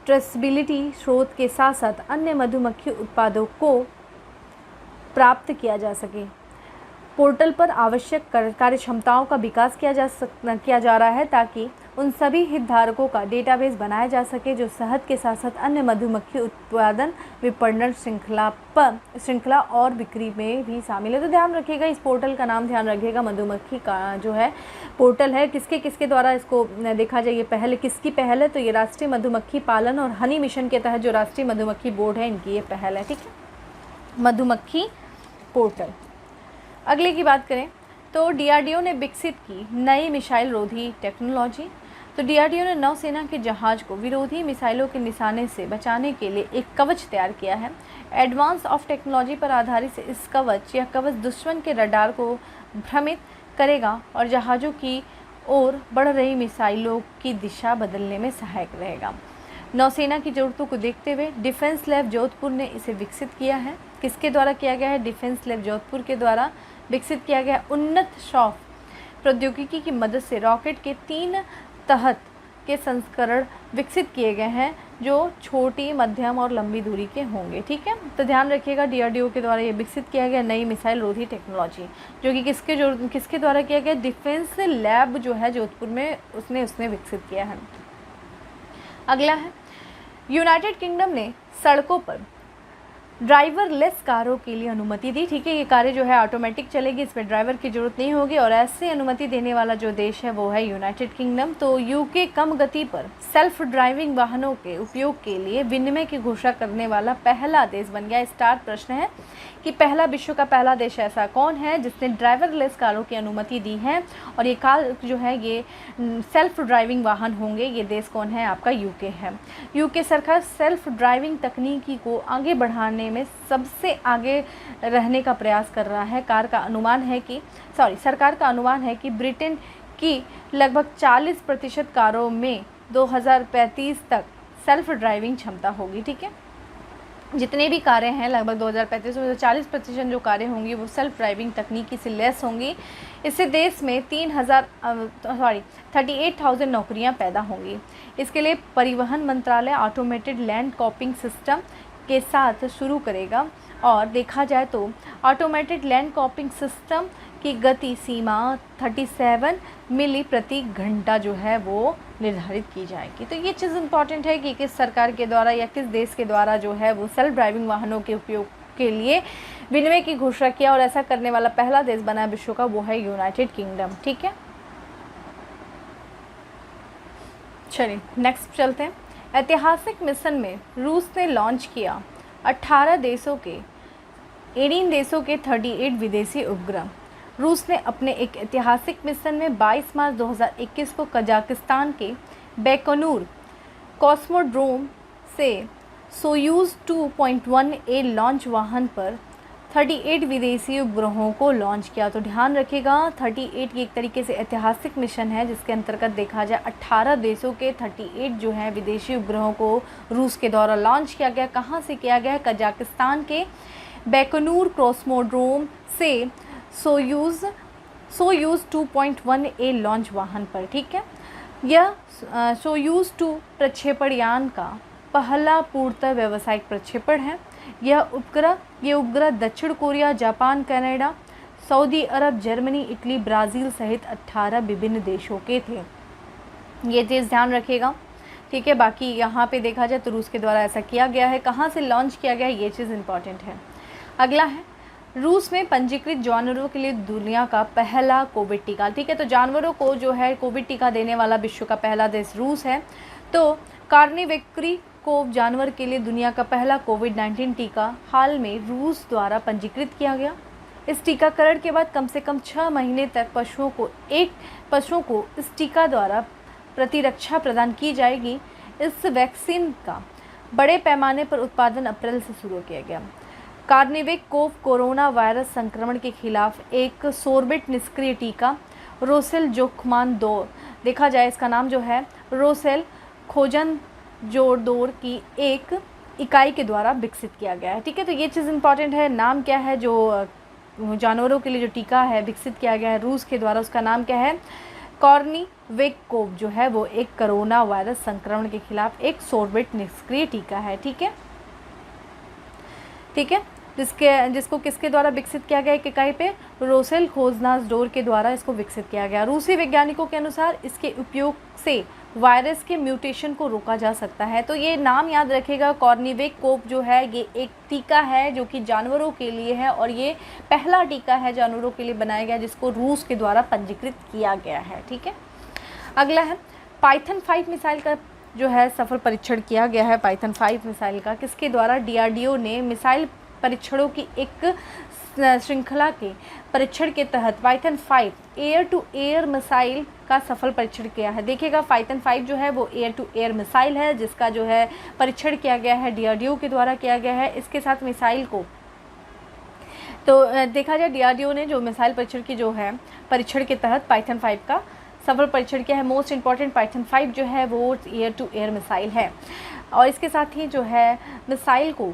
ट्रेसेबिलिटी स्रोत के साथ साथ अन्य मधुमक्खी उत्पादों को प्राप्त किया जा सके। पोर्टल पर आवश्यक कार्यक्षमताओं का विकास किया जा रहा है ताकि उन सभी हितधारकों का डेटाबेस बनाया जा सके जो शहद के साथ साथ अन्य मधुमक्खी उत्पादन, विपणन श्रृंखला और बिक्री में भी शामिल है। तो ध्यान रखिएगा, इस पोर्टल का नाम ध्यान रखिएगा, मधुमक्खी का जो है पोर्टल है। किसके द्वारा इसको देखा जाए, ये पहल किसकी पहल है, तो ये राष्ट्रीय मधुमक्खी पालन और हनी मिशन के तहत जो राष्ट्रीय मधुमक्खी बोर्ड है इनकी ये पहल है। ठीक है, मधुमक्खी पोर्टल। अगले की बात करें तो DRDO ने विकसित की नई मिसाइल रोधी टेक्नोलॉजी। तो DRDO ने नौसेना के जहाज को विरोधी मिसाइलों के निशाने से बचाने के लिए एक कवच तैयार किया है। एडवांस ऑफ टेक्नोलॉजी पर आधारित इस कवच दुश्मन के रडार को भ्रमित करेगा और जहाज़ों की ओर बढ़ रही मिसाइलों की दिशा बदलने में सहायक रहेगा। नौसेना की ज़रूरतों को देखते हुए डिफेंस लैब जोधपुर ने इसे विकसित किया है। किसके द्वारा किया गया है? डिफेंस लैब जोधपुर के द्वारा विकसित किया गया। उन्नत सॉफ्ट प्रौद्योगिकी की मदद से रॉकेट के 3 तहत के संस्करण विकसित किए गए हैं जो छोटी, मध्यम और लंबी दूरी के होंगे। ठीक है, तो ध्यान रखिएगा, DRDO के द्वारा ये विकसित किया गया नई मिसाइल रोधी टेक्नोलॉजी, जो कि किसके द्वारा किया गया? डिफेंस लैब जो है जोधपुर में उसने विकसित किया है। अगला है, यूनाइटेड किंगडम ने सड़कों पर ड्राइवरलेस कारों के लिए अनुमति दी। ठीक है, ये कारें जो है ऑटोमेटिक चलेगी, इसमें ड्राइवर की ज़रूरत नहीं होगी और ऐसे अनुमति देने वाला जो देश है वो है यूनाइटेड किंगडम। तो UK कम गति पर सेल्फ ड्राइविंग वाहनों के उपयोग के लिए विनिमय की घोषणा करने वाला पहला देश बन गया। स्टार प्रश्न है कि विश्व का पहला देश ऐसा कौन है जिसने ड्राइवरलेस कारों की अनुमति दी है, और ये कार जो है ये सेल्फ ड्राइविंग वाहन होंगे। ये देश कौन है? आपका UK है। UK सरकार सेल्फ ड्राइविंग तकनीकी को आगे बढ़ाने में सबसे आगे रहने का प्रयास कर रहा है। सरकार का अनुमान है कि ब्रिटेन की लगभग 40% कारों में 2035 तक सेल्फ ड्राइविंग क्षमता होगी। ठीक है, जितने भी कारें हैं लगभग 2035 में 40% जो कारें होंगी वो सेल्फ ड्राइविंग तकनीकी से लैस होंगी। इससे देश में 38,000 नौकरियां पैदा होंगी। इसके लिए परिवहन मंत्रालय ऑटोमेटेड लैंड कॉपिंग सिस्टम के साथ शुरू करेगा। और देखा जाए तो ऑटोमेटेड लैंड कॉपिंग सिस्टम की गति सीमा 37 मिली प्रति घंटा जो है वो निर्धारित की जाएगी। तो ये चीज़ इम्पॉर्टेंट है कि किस सरकार के द्वारा या किस देश के द्वारा जो है वो सेल्फ ड्राइविंग वाहनों के उपयोग के लिए विनिमय की घोषणा किया, और ऐसा करने वाला पहला देश बना विश्व का, वो है यूनाइटेड किंगडम। ठीक है, चलिए नेक्स्ट चलते हैं। ऐतिहासिक मिशन में रूस ने लॉन्च किया 18 देशों के 38 विदेशी उपग्रह। रूस ने अपने एक ऐतिहासिक मिशन में 22 मार्च 2021 को कजाकिस्तान के बैकोनूर कॉस्मोड्रोम से सोयूज़ 2.1A लॉन्च वाहन पर 38 विदेशी उपग्रहों को लॉन्च किया। तो ध्यान रखिएगा 38 की एक तरीके से ऐतिहासिक मिशन है, जिसके अंतर्गत देखा जाए 18 देशों के 38 जो है विदेशी उपग्रहों को रूस के द्वारा लॉन्च किया गया। कहाँ से किया गया? कजाकिस्तान के बैकोनूर कॉस्मोड्रोम से सोयूज़ 2.1A लॉन्च वाहन पर। ठीक है, यह सोयूज़ 2 प्रक्षेपण यान का पहला पूर्णतः व्यावसायिक प्रक्षेपण है। ये उपग्रह दक्षिण कोरिया, जापान, कनाडा, सऊदी अरब, जर्मनी, इटली, ब्राज़ील सहित 18 विभिन्न देशों के थे। ये चीज़ ध्यान रखिएगा। ठीक है, बाकी यहाँ पे देखा जाए तो रूस के द्वारा ऐसा किया गया है। कहाँ से लॉन्च किया गया है, ये चीज़ इम्पॉर्टेंट है। अगला है रूस में पंजीकृत जानवरों के लिए दुनिया का पहला कोविड टीका। ठीक है, तो जानवरों को जो है कोविड टीका देने वाला विश्व का पहला देश रूस है। तो कार्निवेक्री को जानवर के लिए दुनिया का पहला कोविड-19 टीका हाल में रूस द्वारा पंजीकृत किया गया। इस टीकाकरण के बाद कम से कम 6 महीने तक पशुओं को इस टीका द्वारा प्रतिरक्षा प्रदान की जाएगी। इस वैक्सीन का बड़े पैमाने पर उत्पादन अप्रैल से शुरू किया गया। कार्निवेक कोव कोरोना वायरस संक्रमण के खिलाफ एक सोर्बिट निष्क्रिय टीका रोसेल जोखमान 2, देखा जाए इसका नाम जो है रोसेल खोजन जोरदोर की एक इकाई के द्वारा विकसित किया गया है। ठीक है, तो ये चीज़ इंपॉर्टेंट है। नाम क्या है जो जानवरों के लिए जो टीका है विकसित किया गया है रूस के द्वारा, उसका नाम क्या है? कॉर्निवेकोव जो है वो एक कोरोना वायरस संक्रमण के खिलाफ एक सोर्बिट निष्क्रिय टीका है। ठीक है, जिसको किसके द्वारा विकसित किया गया? एक इकाई पे रोसेल खोजनाजडोर के द्वारा इसको विकसित किया गया। रूसी वैज्ञानिकों के अनुसार इसके उपयोग से वायरस के म्यूटेशन को रोका जा सकता है। तो ये नाम याद रखिएगा, कॉर्निवेकोव जो है ये एक टीका है जो कि जानवरों के लिए है, और ये पहला टीका है जानवरों के लिए बनाया गया जिसको रूस के द्वारा पंजीकृत किया गया है। ठीक है, अगला है पाइथन 5 मिसाइल का जो है सफल परीक्षण किया गया है। पाइथन 5 मिसाइल का किसके द्वारा? DRDO ने मिसाइल परीक्षणों की एक श्रृंखला के परीक्षण के तहत Python 5 air to air missile का सफल परीक्षण किया है। देखिएगा पाइथन 5 जो है वो एयर टू एयर मिसाइल है जिसका जो है परीक्षण किया गया है, DRDO के द्वारा किया गया है। इसके साथ मिसाइल को तो देखा जाए DRDO ने जो मिसाइल परीक्षण की जो है परीक्षण के तहत पाइथन 5 का सफल परीक्षण किया है। मोस्ट इंपॉर्टेंट पाइथन 5 जो है वो एयर टू एयर मिसाइल है, और इसके साथ ही जो है मिसाइल को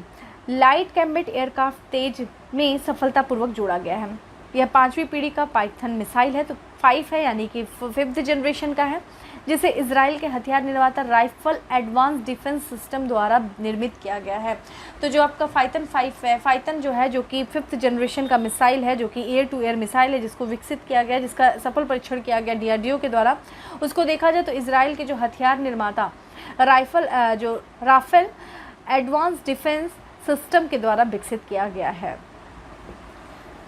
लाइट कॉम्बैट एयरक्राफ्ट तेज में सफलतापूर्वक जोड़ा गया है। यह 5वीं पीढ़ी का पाइथन मिसाइल है, तो 5 है यानी कि 5th जनरेशन का है, जिसे इजराइल के हथियार निर्माता राइफल एडवांस डिफेंस सिस्टम द्वारा निर्मित किया गया है। तो जो आपका पाइथन 5 है, पाइथन जो है जो कि 5th जनरेशन का मिसाइल है, जो कि एयर टू एयर मिसाइल है, जिसको विकसित किया गया, जिसका सफल परीक्षण किया गया DRDO के द्वारा। उसको देखा जाए तो इजराइल के जो हथियार निर्माता राफेल एडवांस डिफेंस सिस्टम के द्वारा विकसित किया गया है।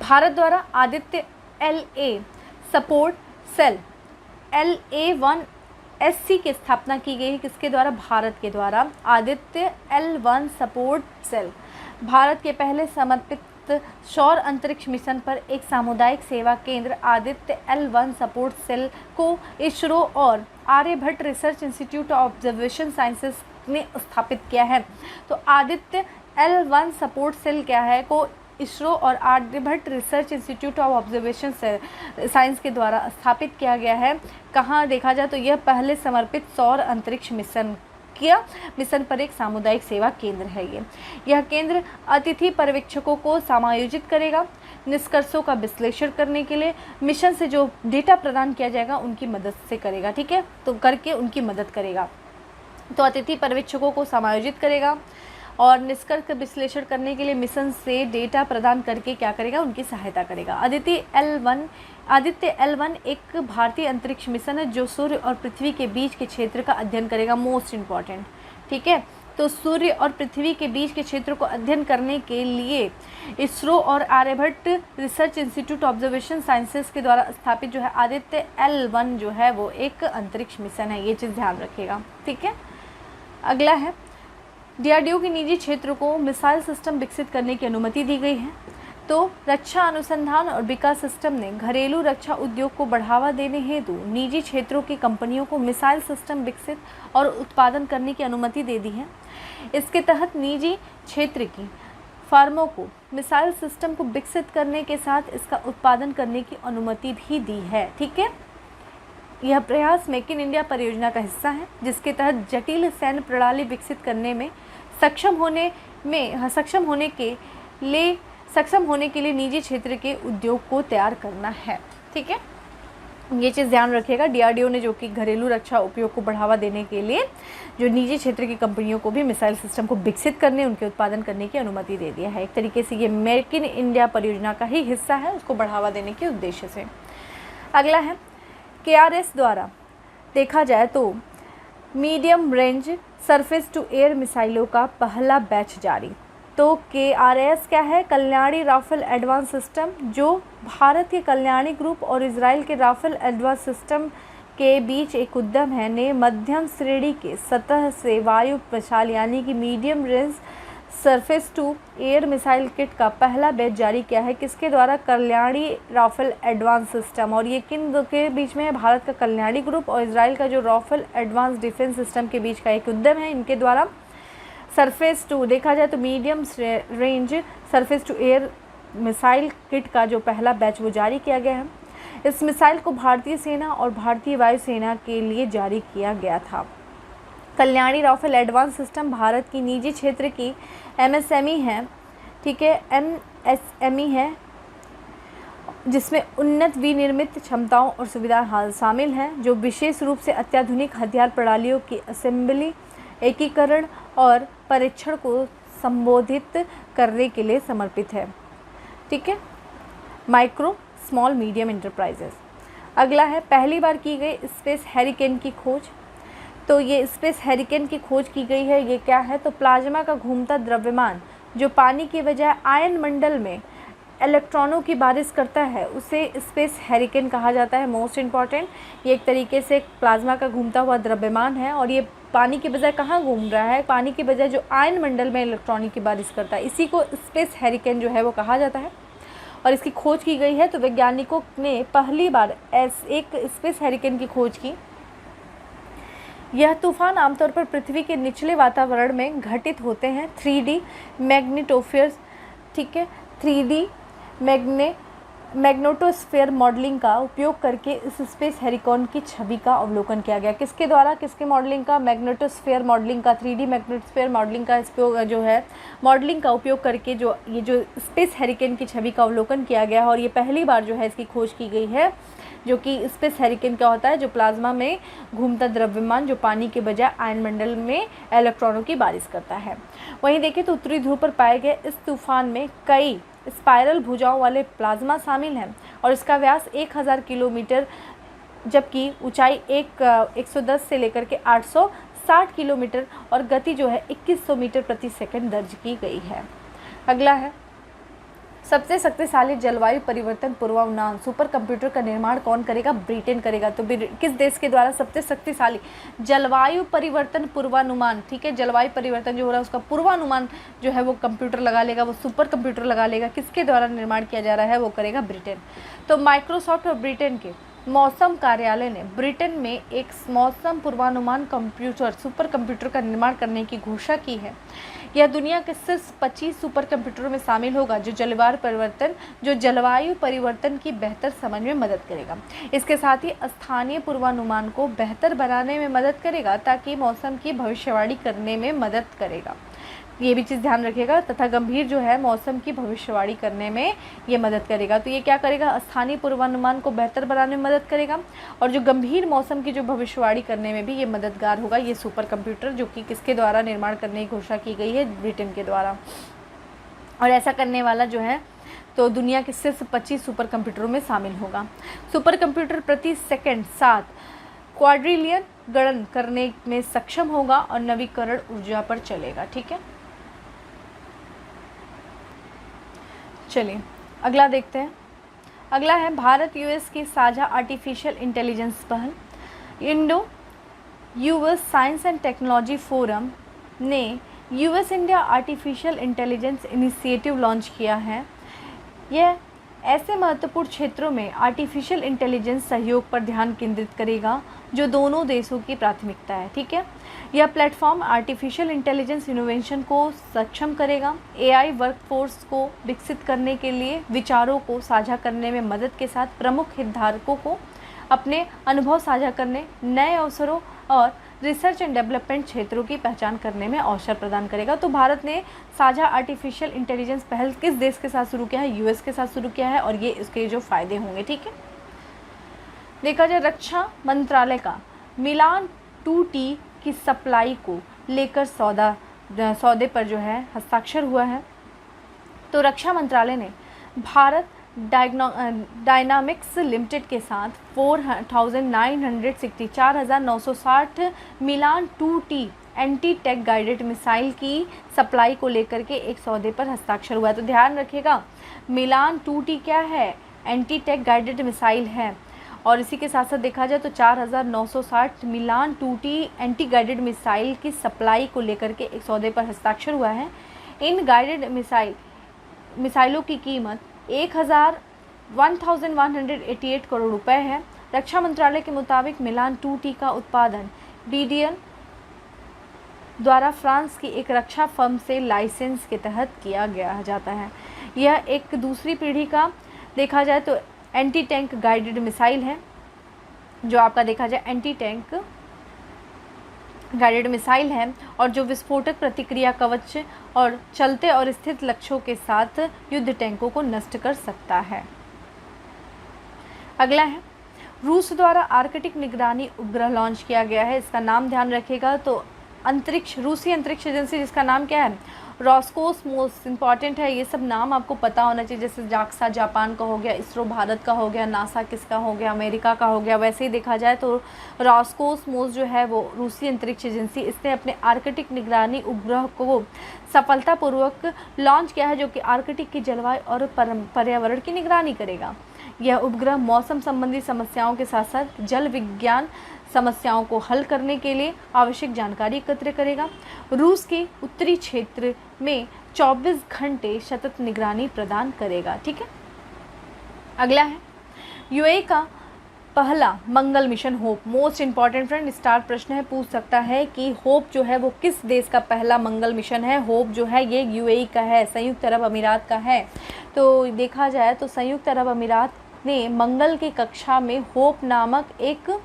भारत द्वारा Aditya LA support cell LA-1SC की स्थापना की गई। किसके द्वारा? भारत के द्वारा Aditya L1 support cell Bharat के पहले समर्पित सौर अंतरिक्ष मिशन पर एक सामुदायिक सेवा केंद्र आदित्य L1 सपोर्ट सेल को इसरो और Aryabhatta research institute of observation sciences ने स्थापित किया है। तो आदित्य L1 सपोर्ट सेल क्या है को इसरो और Aryabhatta research institute of observation science के द्वारा स्थापित किया गया है। कहाँ देखा जाए तो यह पहले समर्पित सौर अंतरिक्ष मिशन प्रौद्योगिकीय मिशन पर एक सामुदायिक सेवा केंद्र है। यह केंद्र अतिथि पर्यवेक्षकों को समायोजित करेगा, निष्कर्षों का विश्लेषण करने के लिए मिशन से जो डेटा प्रदान किया जाएगा उनकी मदद से करेगा, ठीक है, तो करके उनकी मदद करेगा। तो अतिथि पर्यवेक्षकों को समायोजित करेगा और निष्कर्ष विश्लेषण करने के लिए मिशन से डेटा प्रदान करके क्या करेगा, उनकी सहायता करेगा। आदित्य L1 एक भारतीय अंतरिक्ष मिशन है जो सूर्य और पृथ्वी के बीच के क्षेत्र का अध्ययन करेगा, मोस्ट इम्पॉर्टेंट, ठीक है। तो सूर्य और पृथ्वी के बीच के क्षेत्र को अध्ययन करने के लिए इसरो और Aryabhatta research institute observation sciences के द्वारा स्थापित जो है आदित्य L1 जो है वो एक अंतरिक्ष मिशन है, ये चीज़ ध्यान रखिएगा, ठीक है। अगला है DRDO के निजी क्षेत्र को मिसाइल सिस्टम विकसित करने की अनुमति दी गई है। तो रक्षा अनुसंधान और विकास सिस्टम ने घरेलू रक्षा उद्योग को बढ़ावा देने हेतु निजी क्षेत्रों की कंपनियों को मिसाइल सिस्टम विकसित और उत्पादन करने की अनुमति दे दी है। इसके तहत निजी क्षेत्र की फर्मों को मिसाइल सिस्टम को विकसित करने के साथ इसका उत्पादन करने की अनुमति भी दी है, ठीक है। यह प्रयास मेक इन इंडिया परियोजना का हिस्सा है, जिसके तहत जटिल सैन्य प्रणाली विकसित करने में सक्षम होने के लिए निजी क्षेत्र के उद्योग को तैयार करना है, ठीक है। ये चीज़ ध्यान रखिएगा। DRDO ने जो कि घरेलू रक्षा उपयोग को बढ़ावा देने के लिए जो निजी क्षेत्र की कंपनियों को भी मिसाइल सिस्टम को विकसित करने, उनके उत्पादन करने की अनुमति दे दिया है। एक तरीके से ये मेक इन इंडिया परियोजना का ही हिस्सा है, उसको बढ़ावा देने के उद्देश्य से। अगला है KRS द्वारा देखा जाए तो medium range surface to air मिसाइलों का पहला बैच जारी। तो KRS क्या है, कल्याणी राफेल एडवांस सिस्टम, जो भारत के कल्याणी ग्रुप और इजराइल के राफेल एडवांस सिस्टम के बीच एक उद्यम है, ने मध्यम श्रेणी के सतह से वायु मिसाइल यानी कि medium range surface to air missile kit का पहला बैच जारी किया है। किसके द्वारा, कल्याणी राफेल एडवांस सिस्टम। और ये किन दो के बीच में है, भारत का कल्याणी ग्रुप और इजराइल का जो राफेल एडवांस डिफेंस सिस्टम के बीच का एक उद्यम है। इनके द्वारा सरफेस टू देखा जाए तो medium range surface to air missile kit का जो पहला बैच वो जारी किया गया है। इस मिसाइल को भारतीय सेना और भारतीय वायुसेना के लिए जारी किया गया था। Kalyani rafael advanced system Bharat की निजी क्षेत्र की MSME है, ठीक है, MSME है, जिसमें उन्नत विनिर्मित क्षमताओं और सुविधाएं शामिल हैं, जो विशेष रूप से अत्याधुनिक हथियार प्रणालियों की असेंबली, एकीकरण और परीक्षण को संबोधित करने के लिए समर्पित है, ठीक है। Micro small medium enterprises. अगला है पहली बार की गई स्पेस हैरिकेन की खोज। तो ये स्पेस हैरिकेन की खोज की गई है। ये क्या है, तो प्लाज्मा का घूमता द्रव्यमान जो पानी के बजाय आयन मंडल में इलेक्ट्रॉनों की बारिश करता है, उसे स्पेस हैरिकेन कहा जाता है। मोस्ट इम्पॉर्टेंट, ये एक तरीके से प्लाज्मा का घूमता हुआ द्रव्यमान है और ये पानी के बजाय कहाँ घूम रहा है, पानी के बजाय जो आयन मंडल में इलेक्ट्रॉनों की बारिश करता है, इसी को स्पेस हैरिकेन जो है वो कहा जाता है। और इसकी खोज की गई है। तो वैज्ञानिकों ने पहली बार एक स्पेस हैरिकेन की खोज की। यह तूफान आमतौर पर पृथ्वी के निचले वातावरण में घटित होते हैं। 3D मैग्नेटोस्फीयर, ठीक है, 3D मैग्नेटोस्फीयर मॉडलिंग का उपयोग करके इस स्पेस हैरिकेन की छवि का अवलोकन किया गया। किसके द्वारा, किसके मॉडलिंग का, मैग्नेटोस्फीयर मॉडलिंग का, 3D मैग्नेटोस्फीयर मॉडलिंग का जो है मॉडलिंग का उपयोग करके जो स्पेस हैरिकेन की छवि का अवलोकन किया गया है। और ये पहली बार जो है इसकी खोज की गई है, जो कि स्पेस हैरिकेन क्या होता है, जो प्लाज्मा में घूमता द्रव्यमान जो पानी के बजाय आयन मंडल में इलेक्ट्रॉनों की बारिश करता है। वहीं देखें तो उत्तरी ध्रुव पर पाए गए इस तूफान में कई स्पाइरल भुजाओं वाले प्लाज्मा शामिल हैं और इसका व्यास 1000 किलोमीटर, जबकि ऊंचाई 110 से लेकर के 860 किलोमीटर और गति जो है 2100 मीटर प्रति सेकंड दर्ज की गई है। अगला है सबसे शक्तिशाली जलवायु परिवर्तन पूर्वानुमान सुपर कंप्यूटर का निर्माण कौन करेगा, ब्रिटेन करेगा। तो किस देश के द्वारा सबसे शक्तिशाली जलवायु परिवर्तन पूर्वानुमान, ठीक है, जलवायु परिवर्तन जो हो रहा है उसका पूर्वानुमान जो है वो कंप्यूटर लगा लेगा, वो सुपर कंप्यूटर लगा लेगा। किसके द्वारा निर्माण किया जा रहा है, वो करेगा ब्रिटेन। तो माइक्रोसॉफ्ट और ब्रिटेन के मौसम कार्यालय ने ब्रिटेन में एक मौसम पूर्वानुमान सुपर कंप्यूटर का निर्माण करने की घोषणा की है। यह दुनिया के सिर्फ 25 सुपर कंप्यूटरों में शामिल होगा जो जलवायु परिवर्तन की बेहतर समझ में मदद करेगा। इसके साथ ही स्थानीय पूर्वानुमान को बेहतर बनाने में मदद करेगा ताकि मौसम की भविष्यवाणी करने में मदद करेगा। ये भी चीज़ ध्यान रखिएगा। तथा गंभीर जो है मौसम की भविष्यवाणी करने में ये मदद करेगा। तो ये क्या करेगा, स्थानीय पूर्वानुमान को बेहतर बनाने में मदद करेगा और जो गंभीर मौसम की जो भविष्यवाणी करने में भी ये मददगार होगा ये सुपर कंप्यूटर, जो कि किसके द्वारा निर्माण करने की घोषणा की गई है, ब्रिटेन के द्वारा। और ऐसा करने वाला जो है तो दुनिया के सिर्फ 25 सुपर कंप्यूटरों में शामिल होगा। सुपर कंप्यूटर प्रति सेकंड 7 क्वाड्रिलियन गणन करने में सक्षम होगा और नवीकरण ऊर्जा पर चलेगा। ठीक है, चलिए अगला देखते हैं। अगला है भारत यूएस की साझा आर्टिफिशियल इंटेलिजेंस पहल। Indo US science and technology forum ने US India artificial intelligence initiative launch किया है। यह ऐसे महत्वपूर्ण क्षेत्रों में आर्टिफिशियल इंटेलिजेंस सहयोग पर ध्यान केंद्रित करेगा जो दोनों देशों की प्राथमिकता है। ठीक है, यह प्लेटफॉर्म आर्टिफिशियल इंटेलिजेंस इनोवेशन को सक्षम करेगा, एआई वर्कफोर्स को विकसित करने के लिए विचारों को साझा करने में मदद के साथ प्रमुख हितधारकों को अपने अनुभव साझा करने, नए अवसरों और रिसर्च एंड डेवलपमेंट क्षेत्रों की पहचान करने में अवसर प्रदान करेगा। तो भारत ने साझा आर्टिफिशियल इंटेलिजेंस पहल किस देश के साथ शुरू किया है, यूएस के साथ शुरू किया है और ये इसके जो फ़ायदे होंगे। ठीक है, देखा जाए रक्षा मंत्रालय का मिलान 2T की सप्लाई को लेकर सौदे पर जो है हस्ताक्षर हुआ है। तो रक्षा मंत्रालय ने भारत डायनामिक्स लिमिटेड के साथ 4,960 मिलान 2T anti tank guided missile की सप्लाई को लेकर के एक सौदे पर हस्ताक्षर हुआ है। तो ध्यान रखिएगा, मिलान 2T क्या है, एंटी टैंक गाइडेड मिसाइल है। और इसी के साथ साथ देखा जाए तो 4,960 मिलान 2T एंटी गाइडेड मिसाइल की सप्लाई को लेकर के एक सौदे पर हस्ताक्षर हुआ है। इन गाइडेड मिसाइलों की कीमत 1,188 करोड़ रुपए है। रक्षा मंत्रालय के मुताबिक मिलान 2T का उत्पादन BDL द्वारा फ्रांस की एक रक्षा फर्म से लाइसेंस के तहत किया गया जाता है। यह एक दूसरी पीढ़ी का देखा जाए तो एंटी टैंक गाइडेड मिसाइल है, जो आपका देखा जाए एंटी टैंक गाइडेड मिसाइल है और जो विस्फोटक प्रतिक्रिया कवच और चलते और स्थिर लक्ष्यों के साथ युद्ध टैंकों को नष्ट कर सकता है। अगला है रूस द्वारा आर्कटिक निगरानी उपग्रह लॉन्च किया गया है। इसका नाम ध्यान रखिएगा तो रूसी अंतरिक्ष एजेंसी, जिसका नाम क्या है, रॉसकोसमोस। इंपॉर्टेंट है, ये सब नाम आपको पता होना चाहिए। जैसे जाक्सा जापान का हो गया, इसरो भारत का हो गया, नासा किसका हो गया, अमेरिका का हो गया। वैसे ही देखा जाए तो रॉसकोसमोस जो है वो रूसी अंतरिक्ष एजेंसी, इसने अपने आर्कटिक निगरानी उपग्रह को सफलतापूर्वक लॉन्च किया है, जो कि आर्कटिक की जलवायु और पर्यावरण की निगरानी करेगा। यह उपग्रह मौसम संबंधी समस्याओं के साथ साथ जल विज्ञान समस्याओं को हल करने के लिए आवश्यक जानकारी एकत्र करेगा। रूस के उत्तरी क्षेत्र में 24 घंटे सतत निगरानी प्रदान करेगा। ठीक है, अगला है यूएई का पहला मंगल mission hope. Most important friend, star प्रश्न है, पूछ सकता है कि होप जो है वो किस देश का पहला मंगल मिशन है। होप जो है ये यूएई का है, संयुक्त अरब अमीरात का है। तो देखा जाए तो संयुक्त अरब अमीरात ने मंगल की कक्षा में होप नामक एक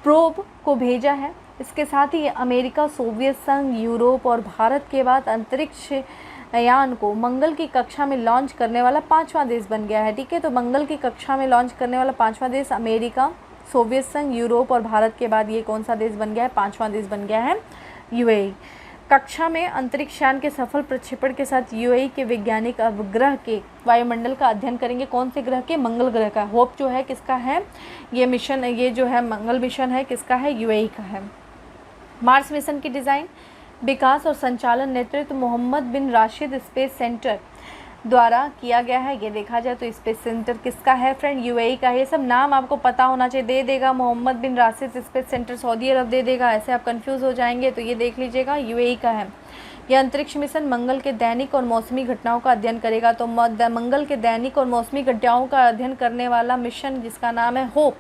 प्रोब को भेजा है। इसके साथ ही अमेरिका, सोवियत संघ, यूरोप और भारत के बाद अंतरिक्ष यान को मंगल की कक्षा में लॉन्च करने वाला 5वां देश बन गया है। ठीक है, तो मंगल की कक्षा में लॉन्च करने वाला 5वां देश अमेरिका, सोवियत संघ, यूरोप और भारत के बाद ये कौन सा देश बन गया है, 5वां देश बन गया है यूएई। कक्षा में अंतरिक्ष यान के सफल प्रक्षेपण के साथ यूएई के वैज्ञानिक अब ग्रह के वायुमंडल का अध्ययन करेंगे। कौन से ग्रह के, मंगल ग्रह का। होप जो है किसका है, ये मिशन, ये जो है मंगल मिशन है किसका है, यूएई का है। मार्स मिशन की डिज़ाइन, विकास और संचालन नेतृत्व मोहम्मद बिन राशिद स्पेस सेंटर द्वारा किया गया है। ये देखा जाए तो स्पेस सेंटर किसका है फ्रेंड, यूएई का है। ये सब नाम आपको पता होना चाहिए। दे देगा मोहम्मद बिन राशिद स्पेस सेंटर सऊदी अरब दे देगा, ऐसे आप कंफ्यूज हो जाएंगे, तो ये देख लीजिएगा यूएई का है। यह अंतरिक्ष मिशन मंगल के दैनिक और मौसमी घटनाओं का अध्ययन करेगा। तो मंगल के दैनिक और मौसमी घटनाओं का अध्ययन करने वाला मिशन जिसका नाम है होप,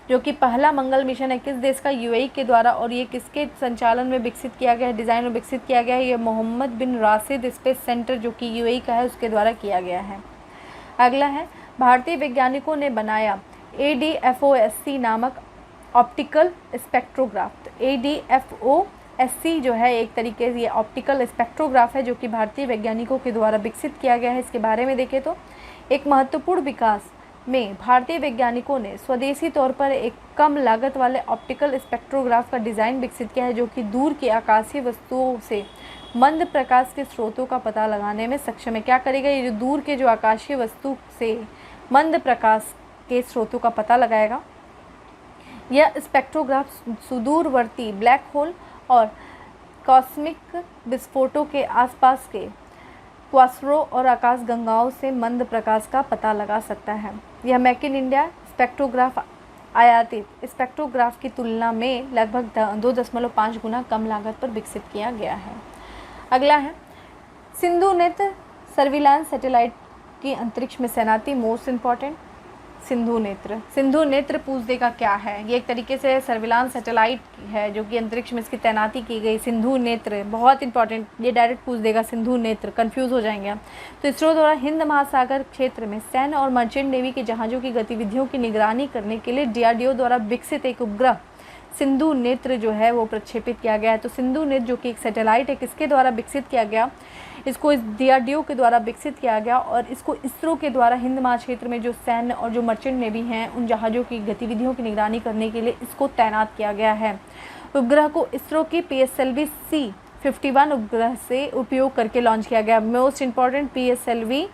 जो कि पहला मंगल मिशन है, किस देश का, यूएई के द्वारा, और ये किसके संचालन में विकसित किया गया है, डिज़ाइन में विकसित किया गया है, ये मोहम्मद बिन राशिद स्पेस सेंटर जो कि यूएई का है उसके द्वारा किया गया है। अगला है, भारतीय वैज्ञानिकों ने बनाया ADFOSC नामक ऑप्टिकल स्पेक्ट्रोग्राफ। तो ADFOSC जो है एक तरीके से ये ऑप्टिकल स्पेक्ट्रोग्राफ है जो कि भारतीय वैज्ञानिकों के द्वारा विकसित किया गया है। इसके बारे में देखें तो एक महत्वपूर्ण विकास में भारतीय वैज्ञानिकों ने स्वदेशी तौर पर एक कम लागत वाले ऑप्टिकल स्पेक्ट्रोग्राफ का डिज़ाइन विकसित किया है जो कि दूर की आकाशीय वस्तुओं से मंद प्रकाश के स्रोतों का पता लगाने में सक्षम है। क्या करेगा, ये जो दूर के जो आकाशीय वस्तु से मंद प्रकाश के स्रोतों का पता लगाएगा। यह स्पेक्ट्रोग्राफ सुदूरवर्ती ब्लैक होल और कॉस्मिक विस्फोटों के आसपास के क्वासरों और आकाशगंगाओं से मंद प्रकाश का पता लगा सकता है। यह मेक इन इंडिया स्पेक्ट्रोग्राफ आयातित स्पेक्ट्रोग्राफ की तुलना में लगभग 2.5 गुना कम लागत पर विकसित किया गया है। अगला है, सिंधु नेत्र सर्विलांस सैटेलाइट की अंतरिक्ष में तैनाती मोस्ट इम्पॉर्टेंट। सिंधु नेत्र पूछ देगा क्या है, ये एक तरीके से सर्विलांस सैटेलाइट है जो कि अंतरिक्ष में इसकी तैनाती की गई। सिंधु नेत्र बहुत इंपॉर्टेंट, ये डायरेक्ट पूछ देगा सिंधु नेत्र, कंफ्यूज हो जाएंगे आप। तो इसरो द्वारा हिंद महासागर क्षेत्र में सैन्य और मर्चेंट नेवी के जहाज़ों की गतिविधियों की निगरानी करने के लिए DRDO द्वारा विकसित एक उपग्रह सिंधु नेत्र जो है वो प्रक्षेपित किया गया है। तो सिंधु नेत्र जो कि एक सैटेलाइट है, किसके द्वारा विकसित किया गया, इसको इस DRDO के द्वारा विकसित किया गया और इसको इसरो के द्वारा हिंद महाक्षेत्र में जो सैन्य और जो मर्चेंट नेवी हैं उन जहाज़ों की गतिविधियों की निगरानी करने के लिए इसको तैनात किया गया है। उपग्रह को इसरो की PSLV C51 उपग्रह से उपयोग करके लॉन्च किया गया। मोस्ट इम्पॉर्टेंट, PSLV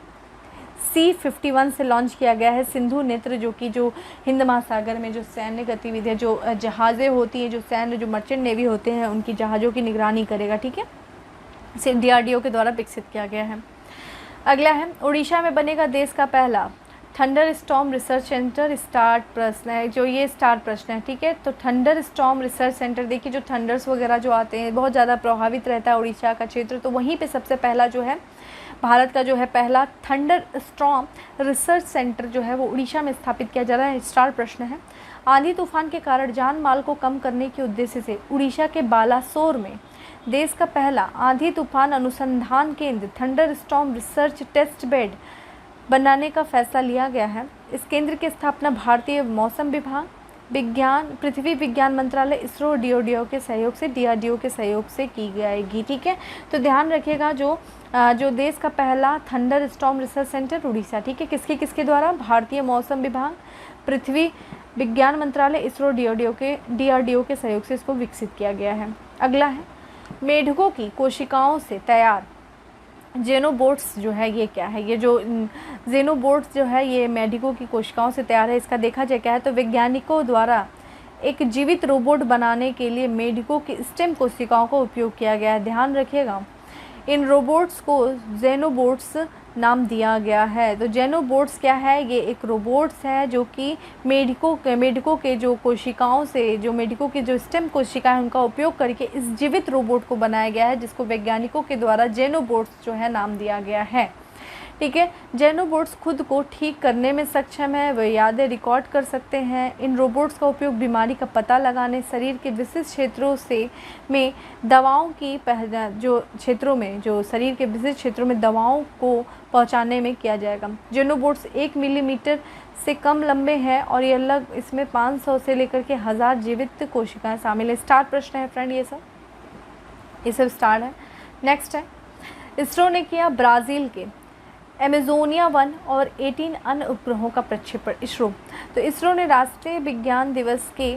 C51 से लॉन्च किया गया है सिंधु नेत्र जो कि जो हिंद महासागर में जो सैन्य गतिविधियाँ, जो जहाज़ें होती हैं, जो सैन्य जो मर्चेंट नेवी होते हैं उनकी जहाज़ों की निगरानी करेगा। ठीक है, इसे DRDO के द्वारा विकसित किया गया है। अगला है, उड़ीसा में बनेगा देश का पहला thunder storm research centre. Start प्रश्न है, जो ये स्टार्ट प्रश्न है। ठीक है, तो थंडर स्टॉर्म रिसर्च सेंटर, देखिए जो थंडर्स वगैरह जो आते हैं बहुत ज़्यादा प्रभावित रहता है उड़ीसा का क्षेत्र, तो वहीं पे सबसे पहला जो है भारत का जो है पहला थंडर स्टॉर्म रिसर्च सेंटर जो है वो उड़ीसा में स्थापित किया जा रहा है। स्टार प्रश्न है, आंधी तूफान के कारण जान माल को कम करने के उद्देश्य से उड़ीसा के बालासोर में देश का पहला आंधी तूफान अनुसंधान केंद्र thunder storm research test bed बनाने का फैसला लिया गया है। इस केंद्र की स्थापना भारतीय मौसम विभाग, पृथ्वी विज्ञान मंत्रालय, इसरो, DRDO के सहयोग से की जाएगी। ठीक है, तो ध्यान रखिएगा जो देश का पहला thunder storm research centre Orissa. ठीक है, किसके द्वारा, भारतीय मौसम विभाग, पृथ्वी विज्ञान मंत्रालय, इसरो, DRDO के सहयोग से इसको विकसित किया गया है। अगला है, मेढकों की कोशिकाओं से तैयार जेनोबोट्स जो है ये क्या है, ये जो जेनोबोट्स जो है ये मेढकों की कोशिकाओं से तैयार है। इसका देखा जाए क्या है, तो वैज्ञानिकों द्वारा एक जीवित रोबोट बनाने के लिए मेढकों की स्टेम कोशिकाओं का उपयोग किया गया है। ध्यान रखिएगा, इन रोबोट्स को जेनोबोट्स नाम दिया गया है। तो जेनोबोट्स क्या है, ये एक रोबोट्स है जो कि मेढकों के जो कोशिकाओं से, जो मेढकों की जो स्टेम कोशिका है उनका उपयोग करके इस जीवित रोबोट को बनाया गया है जिसको वैज्ञानिकों के द्वारा जेनोबोट्स जो है नाम दिया गया है। ठीक है, जेनोबोट्स खुद को ठीक करने में सक्षम है, वे यादें रिकॉर्ड कर सकते हैं। इन रोबोट्स का उपयोग बीमारी का पता लगाने, शरीर के विशिष्ट क्षेत्रों से में दवाओं की जो क्षेत्रों में, जो शरीर के विशिष्ट क्षेत्रों में दवाओं को पहुंचाने में किया जाएगा। जेनोबोट्स 1 मिलीमीटर से कम लंबे हैं और ये इसमें 500 से लेकर के 1000 जीवित कोशिकाएं शामिल है। स्टार प्रश्न है फ्रेंड, ये सब स्टार है। नेक्स्ट है, इसरो ने किया ब्राज़ील के एमेजोनिया 1 और 18 अन्य उपग्रहों का प्रक्षेपण। तो इसरो ने राष्ट्रीय विज्ञान दिवस के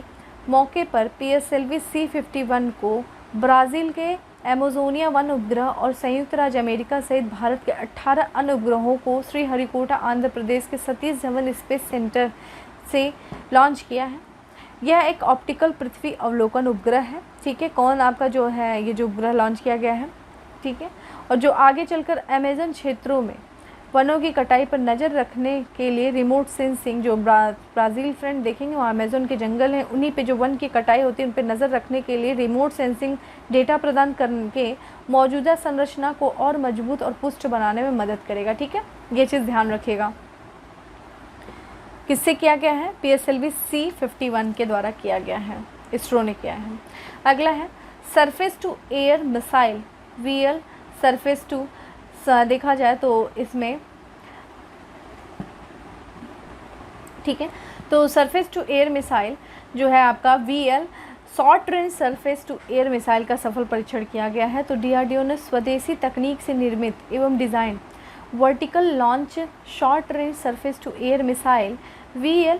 मौके पर PSLV C51 को ब्राज़ील के एमेजोनिया 1 उपग्रह और संयुक्त राज्य अमेरिका सहित भारत के 18 अन्य उपग्रहों को श्रीहरिकोटा आंध्र प्रदेश के सतीश धवन स्पेस सेंटर से लॉन्च किया है। यह एक ऑप्टिकल पृथ्वी अवलोकन उपग्रह है। ठीक है, कौन आपका जो है ये जो उपग्रह लॉन्च किया गया है। ठीक है, और जो आगे चलकर अमेजन क्षेत्रों में वनों की कटाई पर नज़र रखने के लिए रिमोट सेंसिंग, जो ब्राज़ील फ्रेंड देखेंगे वहाँ अमेज़न के जंगल हैं, उन्हीं पे जो वन की कटाई होती है उन पर नज़र रखने के लिए रिमोट सेंसिंग डेटा प्रदान करके मौजूदा संरचना को और मजबूत और पुष्ट बनाने में मदद करेगा। ठीक है, ये चीज़ ध्यान रखिएगा। किससे किया गया है? PSLV C-51 के द्वारा किया गया है, इसरो ने किया है। अगला है surface to air missile VL surface to, देखा जाए तो इसमें, ठीक है, तो सरफेस टू एयर मिसाइल जो है आपका VL short range surface to air missile का सफल परीक्षण किया गया है। तो DRDO ने स्वदेशी तकनीक से निर्मित एवं design vertical launch short range surface to air missile VL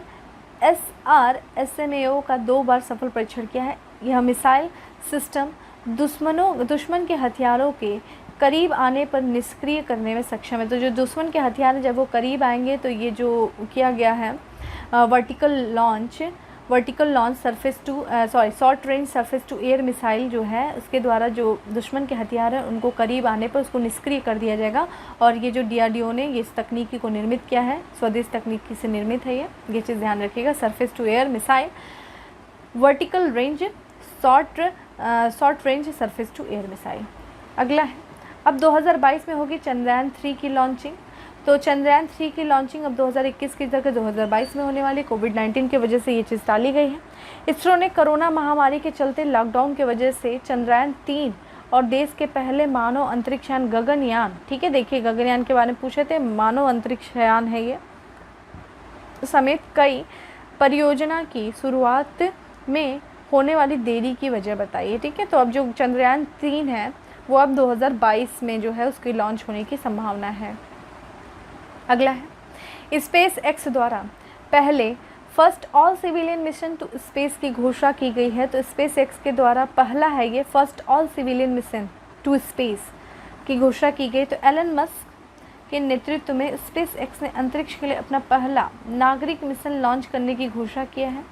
SR-SMAO का 2 बार सफल परीक्षण किया है। यह मिसाइल सिस्टम दुश्मन के हथियारों के करीब आने पर निष्क्रिय करने में सक्षम है। तो जो दुश्मन के हथियार जब वो करीब आएंगे तो ये जो किया गया है vertical launch surface to short range surface to air missile जो है उसके द्वारा जो दुश्मन के हथियार हैं उनको करीब आने पर उसको निष्क्रिय कर दिया जाएगा। और ये जो DRDO ने ये इस तकनीकी को निर्मित किया है, स्वदेश तकनीकी से निर्मित है ये चीज़ ध्यान रखिएगा। Surface to air missile vertical range short range surface to air missile. अगला है अब 2022 में होगी चंद्रयान 3 की लॉन्चिंग। तो चंद्रयान 3 की लॉन्चिंग अब 2021 की जगह 2022 में होने वाली, कोविड-19 की वजह से ये चीज़ टाली गई है। इसरो ने कोरोना महामारी के चलते लॉकडाउन की वजह से चंद्रयान 3 और देश के पहले मानव अंतरिक्षयान गगनयान, ठीक है, देखिए गगनयान के बारे में पूछे थे, मानव अंतरिक्षयान है ये, समेत कई परियोजना की शुरुआत में होने वाली देरी की वजह बताई है। ठीक है, तो अब जो चंद्रयान 3 है वो अब 2022 में जो है उसकी लॉन्च होने की संभावना है। अगला है स्पेस एक्स द्वारा पहले first all civilian mission to space की घोषणा की गई है। तो स्पेस एक्स के द्वारा पहला है ये first all civilian mission to space की घोषणा की गई। तो एलन मस्क के नेतृत्व में स्पेस एक्स ने अंतरिक्ष के लिए अपना पहला नागरिक मिशन लॉन्च करने की घोषणा किया है।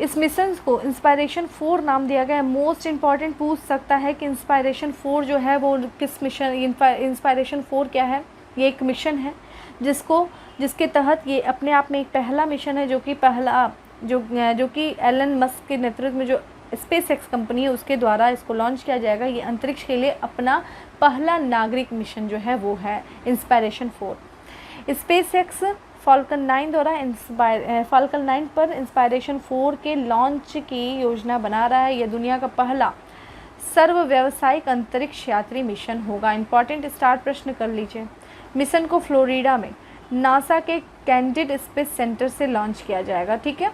इस मिशन को इंस्पायरेशन 4 नाम दिया गया है। मोस्ट इम्पॉर्टेंट पूछ सकता है कि इंस्पायरेशन 4 जो है वो किस मिशन, इंस्पायरेशन 4 क्या है? ये एक मिशन है जिसके तहत ये अपने आप में एक पहला मिशन है, जो कि एलन मस्क के नेतृत्व में जो स्पेस एक्स कंपनी है उसके द्वारा इसको लॉन्च किया जाएगा। ये अंतरिक्ष के लिए अपना पहला नागरिक मिशन जो है वो है इंस्पायरेशन 4। स्पेस एक्स फाल्कन 9 द्वारा फाल्कन 9 पर इंस्पायरेशन 4 के लॉन्च की योजना बना रहा है। यह दुनिया का पहला सर्व व्यावसायिक अंतरिक्ष यात्री मिशन होगा। इंपॉर्टेंट स्टार प्रश्न कर लीजिए। मिशन को फ्लोरिडा में नासा के कैंडिड स्पेस सेंटर से लॉन्च किया जाएगा। ठीक है,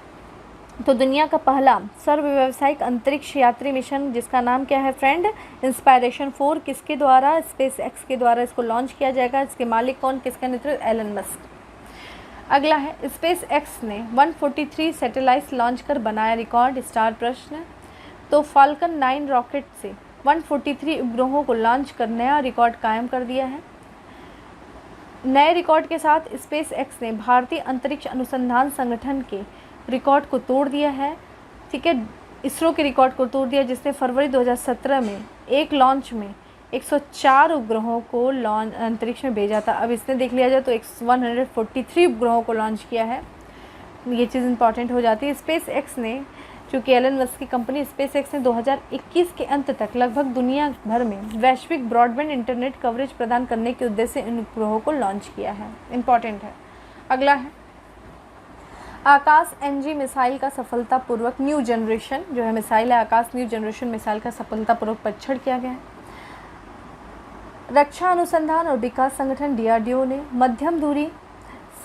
तो दुनिया का पहला सर्व व्यावसायिक अंतरिक्ष यात्री मिशन जिसका नाम क्या है फ्रेंड? इंस्पायरेशन 4। किसके द्वारा? स्पेस एक्स के द्वारा इसको लॉन्च किया जाएगा। इसके मालिक कौन, किसका नेतृत्व? Elon Musk. अगला है स्पेस एक्स ने 143 सैटेलाइट्स लॉन्च कर बनाया रिकॉर्ड। स्टार प्रश्न। तो फाल्कन 9 रॉकेट से 143 उपग्रहों को लॉन्च कर नया रिकॉर्ड कायम कर दिया है। नए रिकॉर्ड के साथ स्पेस एक्स ने भारतीय अंतरिक्ष अनुसंधान संगठन के रिकॉर्ड को तोड़ दिया है। ठीक है, इसरो के रिकॉर्ड को तोड़ दिया जिसने फरवरी 2017 में एक लॉन्च में 104 उपग्रहों को अंतरिक्ष में भेजा था। अब इसने देख लिया जाए तो 143 उपग्रहों को लॉन्च किया है। ये चीज़ इंपॉर्टेंट हो जाती है। स्पेस एक्स ने, चूँकि एलन मस्क की कंपनी स्पेस एक्स ने 2021 के अंत तक लगभग दुनिया भर में वैश्विक ब्रॉडबैंड इंटरनेट कवरेज प्रदान करने के उद्देश्य से इन उपग्रहों को लॉन्च किया है। इंपॉर्टेंट है। अगला है आकाश NG मिसाइल का सफलतापूर्वक न्यू जनरेशन जो है मिसाइल है, आकाश न्यू जनरेशन मिसाइल का सफलतापूर्वक परीक्षण किया गया है। रक्षा अनुसंधान और विकास संगठन DRDO ने मध्यम दूरी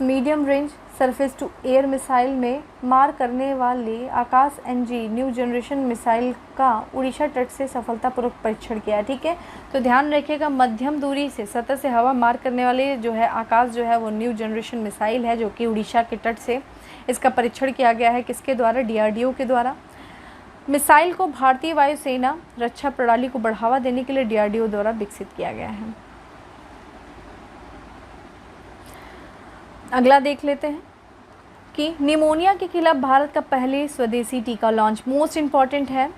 medium range surface to air missile में मार करने वाले Akash NG new generation missile का उड़ीसा तट से सफलतापूर्वक परीक्षण किया है। ठीक है, तो ध्यान रखिएगा मध्यम दूरी से सतह से हवा मार करने वाले जो है आकाश जो है वो न्यू जनरेशन मिसाइल है जो कि उड़ीसा के तट से इसका परीक्षण किया गया है। किसके द्वारा? DRDO के द्वारा। मिसाइल को भारतीय वायुसेना रक्षा प्रणाली को बढ़ावा देने के लिए DRDO द्वारा विकसित किया गया है। अगला देख लेते हैं कि निमोनिया के खिलाफ भारत का पहले स्वदेशी टीका लॉन्च। मोस्ट इम्पॉर्टेंट है।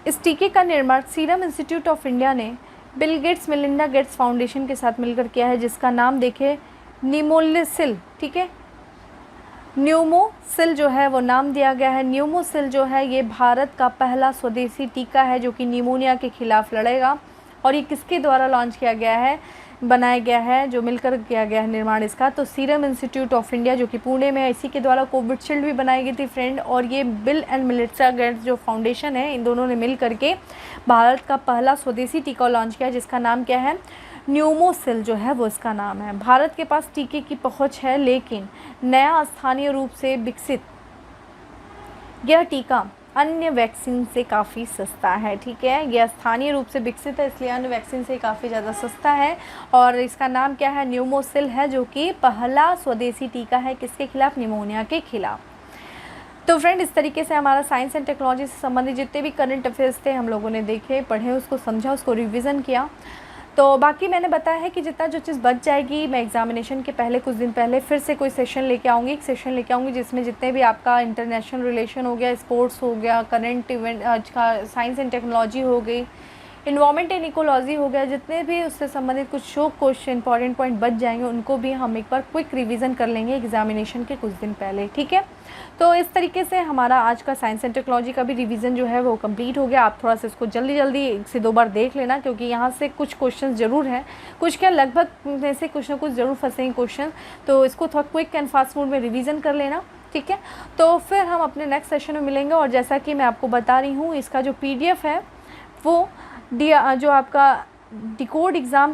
इस टीके का निर्माण सीरम इंस्टीट्यूट ऑफ इंडिया ने Bill Gates Melinda Gates foundation के साथ मिलकर किया है, जिसका नाम देखिए न्यूमोसिल, ठीक है, न्यूमोसिल जो है वो नाम दिया गया है। न्यूमोसिल जो है ये भारत का पहला स्वदेशी टीका है जो कि निमोनिया के खिलाफ लड़ेगा। और ये किसके द्वारा लॉन्च किया गया है, बनाया गया है, जो मिलकर किया गया है निर्माण इसका, तो सीरम इंस्टीट्यूट ऑफ इंडिया जो कि पुणे में है, इसी के द्वारा कोविशील्ड भी बनाई गई थी फ्रेंड। और ये बिल एंड मेलिंडा गेट्स जो फाउंडेशन है, इन दोनों ने मिल करके भारत का पहला स्वदेशी टीका लॉन्च किया, जिसका नाम क्या है, न्यूमोसिल जो है वो इसका नाम है। भारत के पास टीके की पहुंच है, लेकिन नया स्थानीय रूप से विकसित यह टीका अन्य वैक्सीन से काफ़ी सस्ता है, ठीक है। यह स्थानीय रूप से विकसित है, इसलिए अन्य वैक्सीन से काफ़ी ज़्यादा सस्ता है। और इसका नाम क्या है, न्यूमोसिल है, जो कि पहला स्वदेशी टीका है किसके खिलाफ, निमोनिया के खिलाफ। तो फ्रेंड, इस तरीके से हमारा साइंस एंड टेक्नोलॉजी से संबंधित जितने भी करंट अफेयर्स थे हम लोगों ने देखे, पढ़े, उसको समझा, उसको रिवीजन किया। तो बाकी मैंने बताया है कि जितना जो चीज़ बच जाएगी, मैं एग्जामिनेशन के पहले कुछ दिन पहले फिर से कोई सेशन लेके आऊँगी, एक सेशन लेके आऊँगी जिसमें जितने भी आपका इंटरनेशनल रिलेशन हो गया, स्पोर्ट्स हो गया, करंट इवेंट, आज का साइंस एंड टेक्नोलॉजी हो गई, इन्वायरमेंट एंड इकोलॉजी हो गया, जितने भी उससे संबंधित कुछ शो क्वेश्चन इंपॉर्टेंट पॉइंट बच जाएंगे, उनको भी हम एक बार क्विक रिवीजन कर लेंगे एग्जामिनेशन के कुछ दिन पहले, ठीक है। तो इस तरीके से हमारा आज का साइंस एंड टेक्नोलॉजी का भी रिवीजन जो है वो कंप्लीट हो गया। आप थोड़ा सा इसको जल्दी जल्दी 1 से 2 बार देख लेना, क्योंकि यहाँ से कुछ क्वेश्चन ज़रूर हैं, कुछ क्या लगभग में से कुछ ना कुछ ज़रूर फंसेंगे क्वेश्चन, तो इसको थोड़ा क्विक एंड फास्ट मोड में रिवीजन कर लेना, ठीक है। तो फिर हम अपने नेक्स्ट सेशन में मिलेंगे। और जैसा कि मैं आपको बता रही हूँ, इसका जो PDF है वो जो आपका डिकोड एग्ज़ाम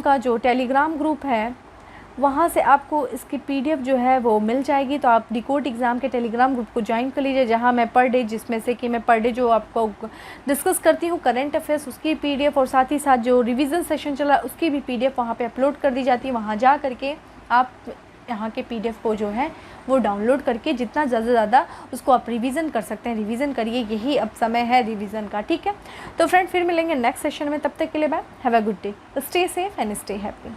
का जो टेलीग्राम ग्रुप है, वहाँ से आपको इसकी PDF जो है वो मिल जाएगी। तो आप डिकोड एग्ज़ाम के टेलीग्राम ग्रुप को ज्वाइन कर लीजिए, जहाँ मैं पर डे, जिसमें से कि मैं पर डे जो आपको डिस्कस करती हूँ करंट अफेयर्स, उसकी PDF, और साथ ही साथ जो रिवीजन सेशन चला उसकी भी PDF वहाँ पे अपलोड कर दी जाती है। वहाँ जा करके आप यहाँ के PDF को जो है वो डाउनलोड करके जितना ज़्यादा उसको आप रिवीजन कर सकते हैं, रिवीजन करिए, यही अब समय है रिवीजन का, ठीक है। तो फ्रेंड, फिर मिलेंगे नेक्स्ट सेशन में, तब तक के लिए bye, have a good day, stay safe and stay happy.